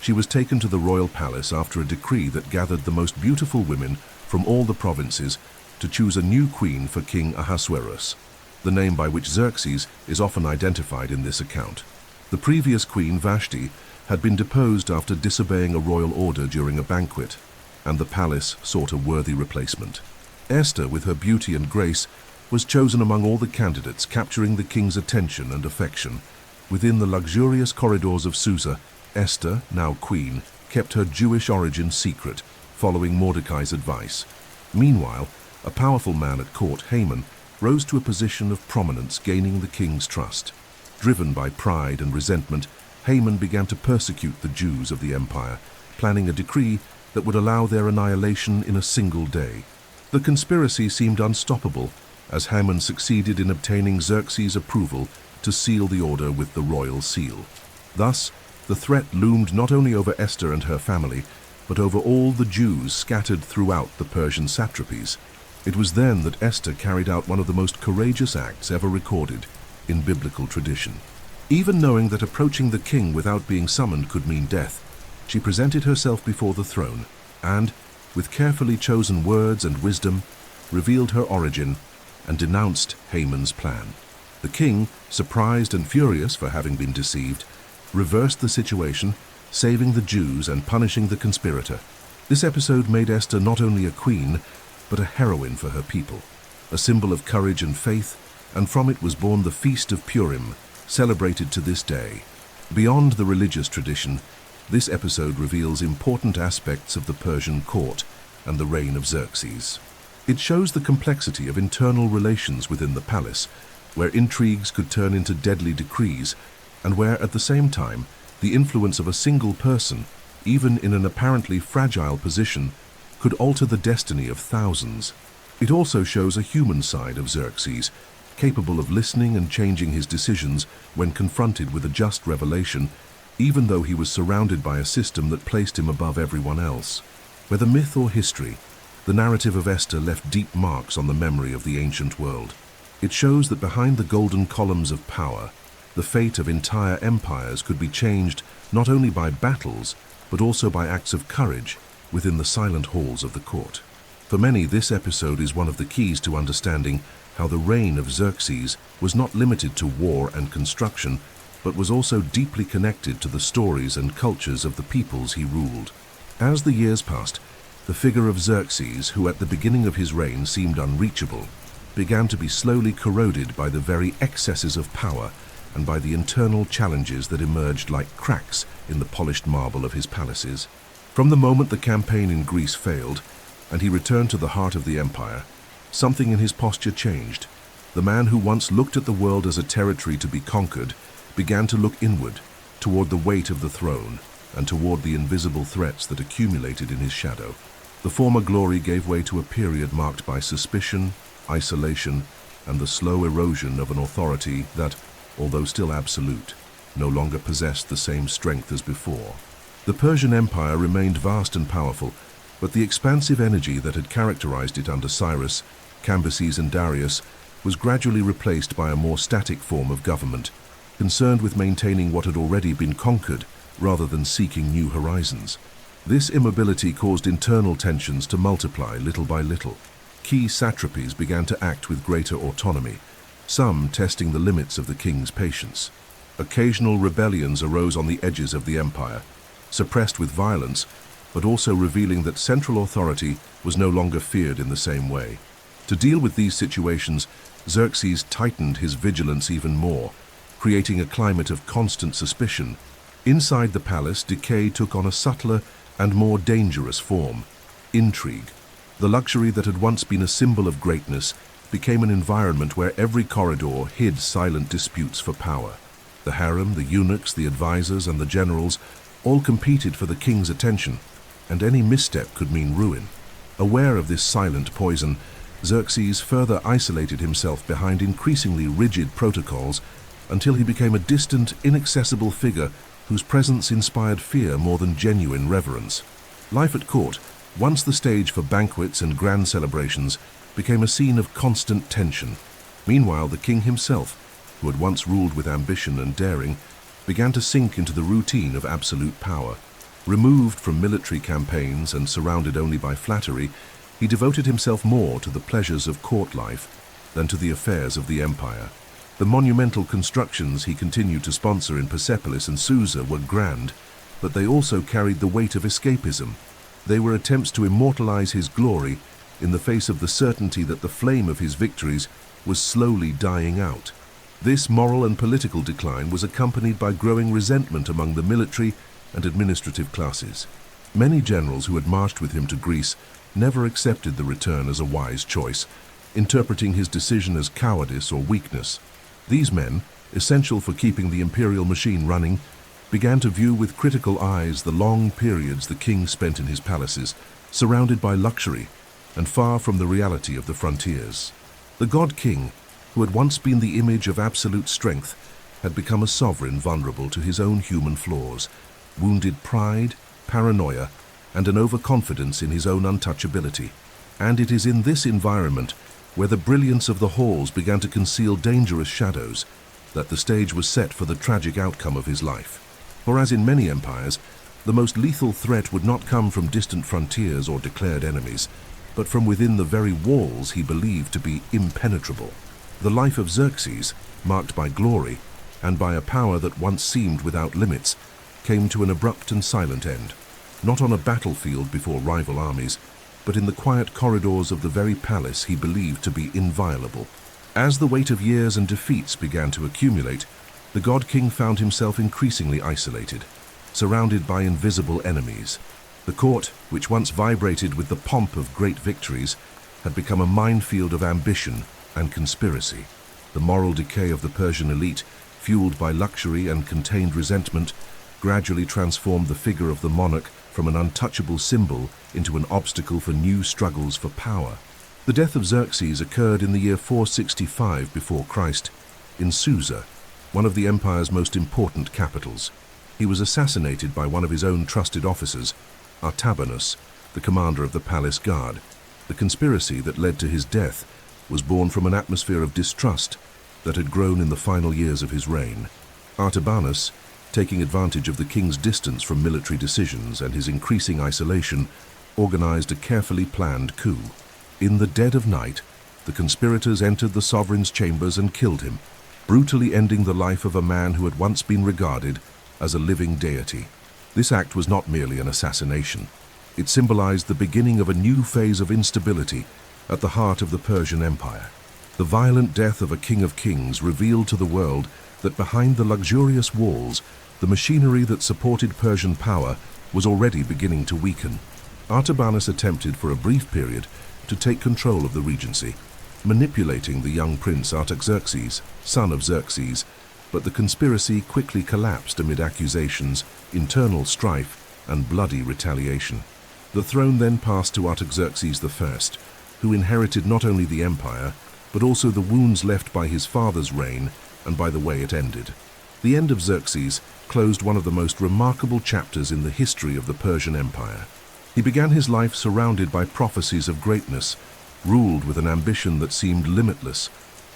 she was taken to the royal palace after a decree that gathered the most beautiful women from all the provinces to choose a new queen for King Ahasuerus, the name by which Xerxes is often identified in this account. The previous queen, Vashti, had been deposed after disobeying a royal order during a banquet, and the palace sought a worthy replacement. Esther, with her beauty and grace, was chosen among all the candidates, capturing the king's attention and affection. Within the luxurious corridors of Susa, Esther, now queen, kept her Jewish origin secret, following Mordecai's advice. Meanwhile, a powerful man at court, Haman, rose to a position of prominence, gaining the king's trust. Driven by pride and resentment, Haman began to persecute the Jews of the empire, planning a decree that would allow their annihilation in a single day. The conspiracy seemed unstoppable, as Haman succeeded in obtaining Xerxes' approval to seal the order with the royal seal. Thus, the threat loomed not only over Esther and her family, but over all the Jews scattered throughout the Persian satrapies. It was then that Esther carried out one of the most courageous acts ever recorded in biblical tradition. Even knowing that approaching the king without being summoned could mean death, she presented herself before the throne and, with carefully chosen words and wisdom, revealed her origin and denounced Haman's plan. The king, surprised and furious for having been deceived, reversed the situation, saving the Jews and punishing the conspirator. This episode made Esther not only a queen, but a heroine for her people, a symbol of courage and faith, and from it was born the Feast of Purim, celebrated to this day. Beyond the religious tradition, this episode reveals important aspects of the Persian court and the reign of Xerxes. It shows the complexity of internal relations within the palace, where intrigues could turn into deadly decrees, and where, at the same time, the influence of a single person, even in an apparently fragile position, could alter the destiny of thousands. It also shows a human side of Xerxes, capable of listening and changing his decisions when confronted with a just revelation, even though he was surrounded by a system that placed him above everyone else. Whether myth or history, the narrative of Esther left deep marks on the memory of the ancient world. It shows that behind the golden columns of power, the fate of entire empires could be changed not only by battles, but also by acts of courage within the silent halls of the court. For many, this episode is one of the keys to understanding how the reign of Xerxes was not limited to war and construction, but was also deeply connected to the stories and cultures of the peoples he ruled. As the years passed, the figure of Xerxes, who at the beginning of his reign seemed unreachable, began to be slowly corroded by the very excesses of power and by the internal challenges that emerged like cracks in the polished marble of his palaces. From the moment the campaign in Greece failed, and he returned to the heart of the empire, something in his posture changed. The man who once looked at the world as a territory to be conquered began to look inward, toward the weight of the throne, and toward the invisible threats that accumulated in his shadow. The former glory gave way to a period marked by suspicion, isolation, and the slow erosion of an authority that, although still absolute, no longer possessed the same strength as before. The Persian Empire remained vast and powerful, but the expansive energy that had characterized it under Cyrus, Cambyses, and Darius was gradually replaced by a more static form of government, concerned with maintaining what had already been conquered rather than seeking new horizons. This immobility caused internal tensions to multiply little by little. Key satrapies began to act with greater autonomy, some testing the limits of the king's patience. Occasional rebellions arose on the edges of the empire, suppressed with violence, but also revealing that central authority was no longer feared in the same way. To deal with these situations, Xerxes tightened his vigilance even more, creating a climate of constant suspicion. Inside the palace, decay took on a subtler and more dangerous form: intrigue. The luxury that had once been a symbol of greatness became an environment where every corridor hid silent disputes for power. The harem, the eunuchs, the advisors, and the generals all competed for the king's attention, and any misstep could mean ruin. Aware of this silent poison, Xerxes further isolated himself behind increasingly rigid protocols until he became a distant, inaccessible figure whose presence inspired fear more than genuine reverence. Life at court, once the stage for banquets and grand celebrations, became a scene of constant tension. Meanwhile, the king himself, who had once ruled with ambition and daring, began to sink into the routine of absolute power. Removed from military campaigns and surrounded only by flattery, he devoted himself more to the pleasures of court life than to the affairs of the empire. The monumental constructions he continued to sponsor in Persepolis and Susa were grand, but they also carried the weight of escapism. They were attempts to immortalize his glory in the face of the certainty that the flame of his victories was slowly dying out. This moral and political decline was accompanied by growing resentment among the military and administrative classes. Many generals who had marched with him to Greece never accepted the return as a wise choice, interpreting his decision as cowardice or weakness. These men, essential for keeping the imperial machine running, began to view with critical eyes the long periods the king spent in his palaces, surrounded by luxury and far from the reality of the frontiers. The god-king, who had once been the image of absolute strength, had become a sovereign vulnerable to his own human flaws, wounded pride, paranoia, and an overconfidence in his own untouchability. And it is in this environment, where the brilliance of the halls began to conceal dangerous shadows, that the stage was set for the tragic outcome of his life. For as in many empires, the most lethal threat would not come from distant frontiers or declared enemies, but from within the very walls he believed to be impenetrable. The life of Xerxes, marked by glory and by a power that once seemed without limits, came to an abrupt and silent end, not on a battlefield before rival armies, but in the quiet corridors of the very palace he believed to be inviolable. As the weight of years and defeats began to accumulate, the god-king found himself increasingly isolated, surrounded by invisible enemies. The court, which once vibrated with the pomp of great victories, had become a minefield of ambition and conspiracy. The moral decay of the Persian elite, fueled by luxury and contained resentment, gradually transformed the figure of the monarch from an untouchable symbol into an obstacle for new struggles for power. The death of Xerxes occurred in the year 465 before Christ, in Susa, one of the empire's most important capitals. He was assassinated by one of his own trusted officers, Artabanus, the commander of the palace guard. The conspiracy that led to his death was born from an atmosphere of distrust that had grown in the final years of his reign. Artabanus, taking advantage of the king's distance from military decisions and his increasing isolation, organized a carefully planned coup. In the dead of night, the conspirators entered the sovereign's chambers and killed him, brutally ending the life of a man who had once been regarded as a living deity. This act was not merely an assassination. It symbolized the beginning of a new phase of instability at the heart of the Persian Empire. The violent death of a king of kings revealed to the world that behind the luxurious walls, the machinery that supported Persian power was already beginning to weaken. Artabanus attempted for a brief period to take control of the regency, manipulating the young prince Artaxerxes, son of Xerxes, but the conspiracy quickly collapsed amid accusations, internal strife, and bloody retaliation. The throne then passed to Artaxerxes I, who inherited not only the empire, but also the wounds left by his father's reign and by the way it ended. The end of Xerxes closed one of the most remarkable chapters in the history of the Persian Empire. He began his life surrounded by prophecies of greatness, ruled with an ambition that seemed limitless,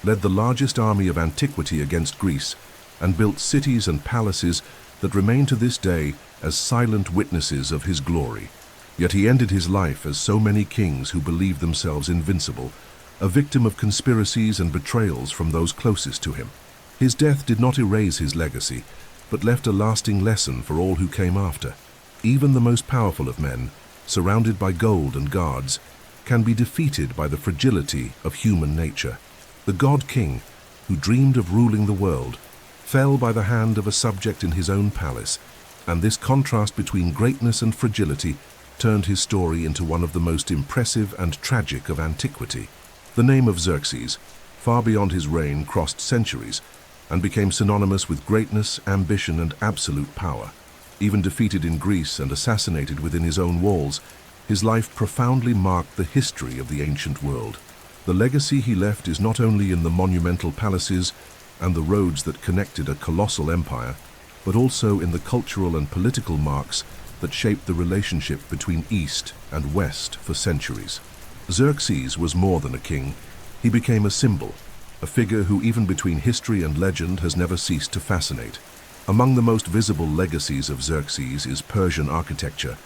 led the largest army of antiquity against Greece, and built cities and palaces that remain to this day as silent witnesses of his glory. Yet he ended his life as so many kings who believed themselves invincible, a victim of conspiracies and betrayals from those closest to him. His death did not erase his legacy, but left a lasting lesson for all who came after. Even the most powerful of men, surrounded by gold and guards, can be defeated by the fragility of human nature. The god-king, who dreamed of ruling the world, fell by the hand of a subject in his own palace, and this contrast between greatness and fragility turned his story into one of the most impressive and tragic of antiquity. The name of Xerxes, far beyond his reign, crossed centuries and became synonymous with greatness, ambition, and absolute power. Even defeated in Greece and assassinated within his own walls, his life profoundly marked the history of the ancient world. The legacy he left is not only in the monumental palaces and the roads that connected a colossal empire, but also in the cultural and political marks that shaped the relationship between East and West for centuries. Xerxes was more than a king. He became a symbol, a figure who even between history and legend has never ceased to fascinate. Among the most visible legacies of Xerxes is Persian architecture.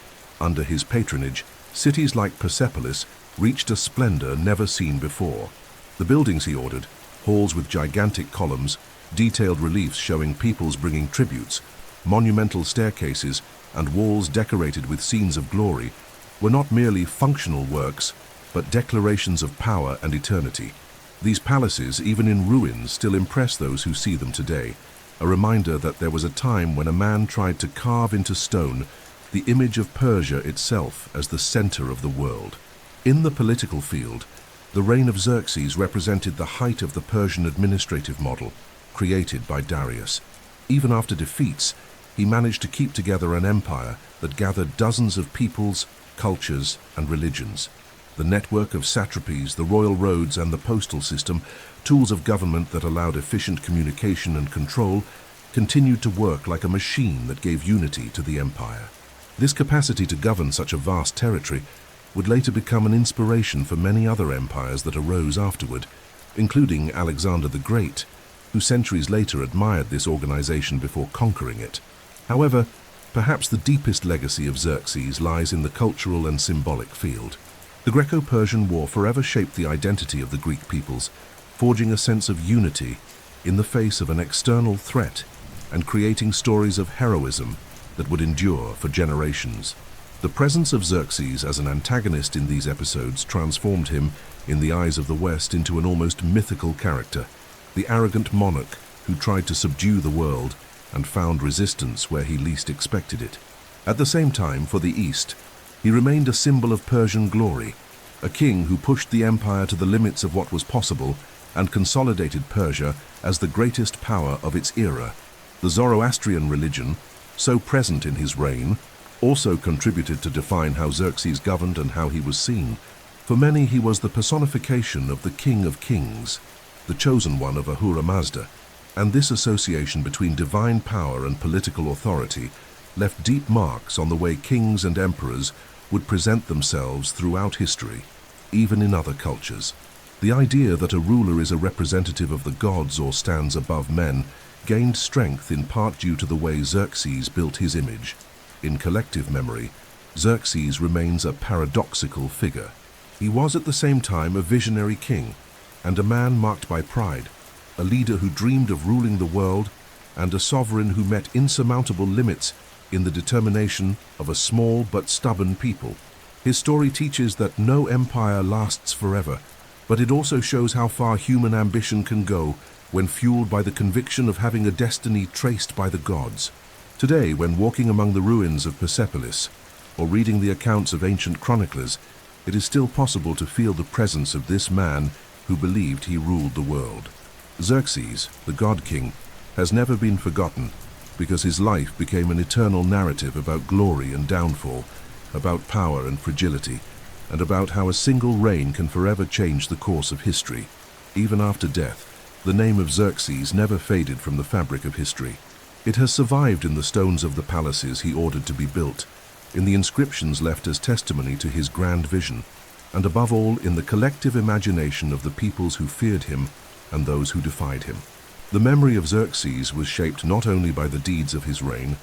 Under his patronage, cities like Persepolis reached a splendor never seen before. The buildings he ordered, halls with gigantic columns, detailed reliefs showing peoples bringing tributes, monumental staircases, and walls decorated with scenes of glory, were not merely functional works, but declarations of power and eternity. These palaces, even in ruins, still impress those who see them today, a reminder that there was a time when a man tried to carve into stone the image of Persia itself as the center of the world. In the political field, the reign of Xerxes represented the height of the Persian administrative model, created by Darius. Even after defeats, he managed to keep together an empire that gathered dozens of peoples, cultures, and religions. The network of satrapies, the royal roads, and the postal system, tools of government that allowed efficient communication and control, continued to work like a machine that gave unity to the empire. This capacity to govern such a vast territory would later become an inspiration for many other empires that arose afterward, including Alexander the Great, who centuries later admired this organization before conquering it. However, perhaps the deepest legacy of Xerxes lies in the cultural and symbolic field. The Greco-Persian War forever shaped the identity of the Greek peoples, forging a sense of unity in the face of an external threat and creating stories of heroism that would endure for generations. The presence of Xerxes as an antagonist in these episodes transformed him, in the eyes of the West, into an almost mythical character, the arrogant monarch who tried to subdue the world and found resistance where he least expected it. At the same time, for the East, he remained a symbol of Persian glory, a king who pushed the empire to the limits of what was possible and consolidated Persia as the greatest power of its era. The Zoroastrian religion, so present in his reign, also contributed to define how Xerxes governed and how he was seen. For many, he was the personification of the King of Kings, the chosen one of Ahura Mazda, and this association between divine power and political authority left deep marks on the way kings and emperors would present themselves throughout history, even in other cultures. The idea that a ruler is a representative of the gods or stands above men gained strength in part due to the way Xerxes built his image. In collective memory, Xerxes remains a paradoxical figure. He was at the same time a visionary king and a man marked by pride, a leader who dreamed of ruling the world, and a sovereign who met insurmountable limits in the determination of a small but stubborn people. His story teaches that no empire lasts forever, but it also shows how far human ambition can go when fueled by the conviction of having a destiny traced by the gods. Today, when walking among the ruins of Persepolis or reading the accounts of ancient chroniclers, it is still possible to feel the presence of this man who believed he ruled the world. Xerxes, the god king, has never been forgotten because his life became an eternal narrative about glory and downfall, about power and fragility, and about how a single reign can forever change the course of history. Even after death, the name of Xerxes never faded from the fabric of history. It has survived in the stones of the palaces he ordered to be built, in the inscriptions left as testimony to his grand vision, and above all in the collective imagination of the peoples who feared him and those who defied him. The memory of Xerxes was shaped not only by the deeds of his reign,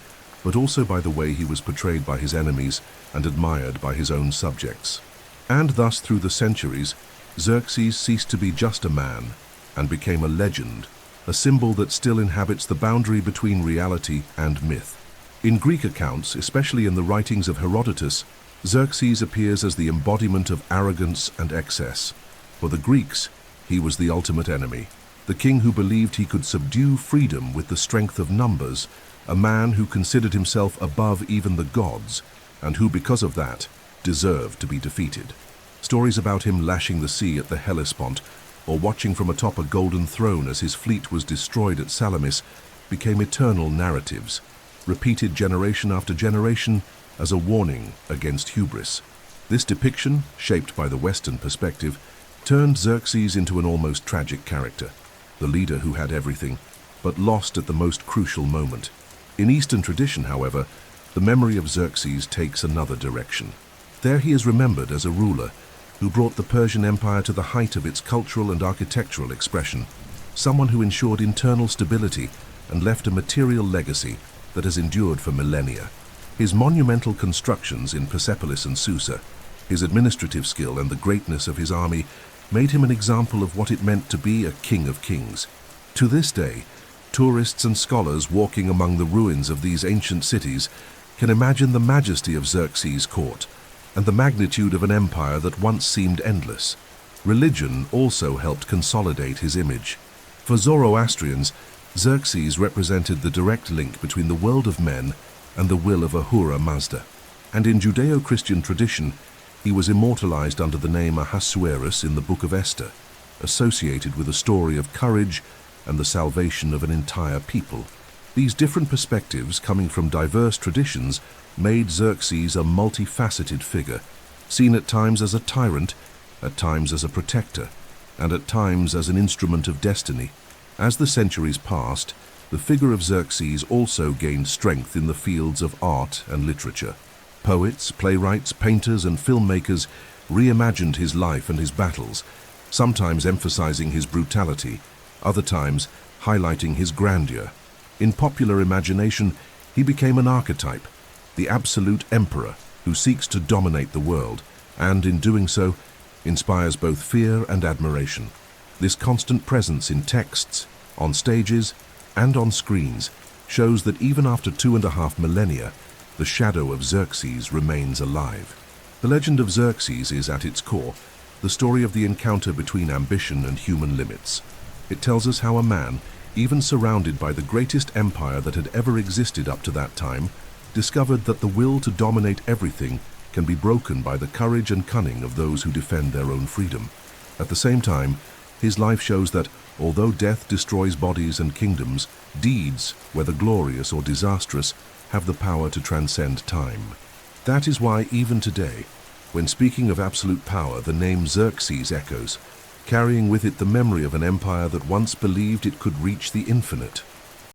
but also by the way he was portrayed by his enemies and admired by his own subjects. And thus, through the centuries, Xerxes ceased to be just a man and became a legend, a symbol that still inhabits the boundary between reality and myth. In Greek accounts, especially in the writings of Herodotus, Xerxes appears as the embodiment of arrogance and excess. For the Greeks, he was the ultimate enemy, the king who believed he could subdue freedom with the strength of numbers, a man who considered himself above even the gods, and who, because of that, deserved to be defeated. Stories about him lashing the sea at the Hellespont, or watching from atop a golden throne as his fleet was destroyed at Salamis, became eternal narratives, repeated generation after generation as a warning against hubris. This depiction, shaped by the Western perspective, turned Xerxes into an almost tragic character, the leader who had everything, but lost at the most crucial moment. In Eastern tradition, however, the memory of Xerxes takes another direction. There he is remembered as a ruler who brought the Persian Empire to the height of its cultural and architectural expression, someone who ensured internal stability and left a material legacy that has endured for millennia. His monumental constructions in Persepolis and Susa, his administrative skill and the greatness of his army made him an example of what it meant to be a king of kings. To this day, tourists and scholars walking among the ruins of these ancient cities can imagine the majesty of Xerxes' court and the magnitude of an empire that once seemed endless. Religion also helped consolidate his image. For Zoroastrians, Xerxes represented the direct link between the world of men and the will of Ahura Mazda. And in Judeo-Christian tradition, he was immortalized under the name Ahasuerus in the Book of Esther, associated with a story of courage and the salvation of an entire people. These different perspectives, coming from diverse traditions, made Xerxes a multifaceted figure, seen at times as a tyrant, at times as a protector, and at times as an instrument of destiny. As the centuries passed, the figure of Xerxes also gained strength in the fields of art and literature. Poets, playwrights, painters, and filmmakers reimagined his life and his battles, sometimes emphasizing his brutality, other times highlighting his grandeur. In popular imagination, he became an archetype, the absolute emperor who seeks to dominate the world, and in doing so, inspires both fear and admiration. This constant presence in texts, on stages, and on screens shows that even after 2.5 millennia, the shadow of Xerxes remains alive. The legend of Xerxes is, at its core, the story of the encounter between ambition and human limits. It tells us how a man, even surrounded by the greatest empire that had ever existed up to that time, discovered that the will to dominate everything can be broken by the courage and cunning of those who defend their own freedom. At the same time, his life shows that, although death destroys bodies and kingdoms, deeds, whether glorious or disastrous, have the power to transcend time. That is why, even today, when speaking of absolute power, the name Xerxes echoes, carrying with it the memory of an empire that once believed it could reach the infinite.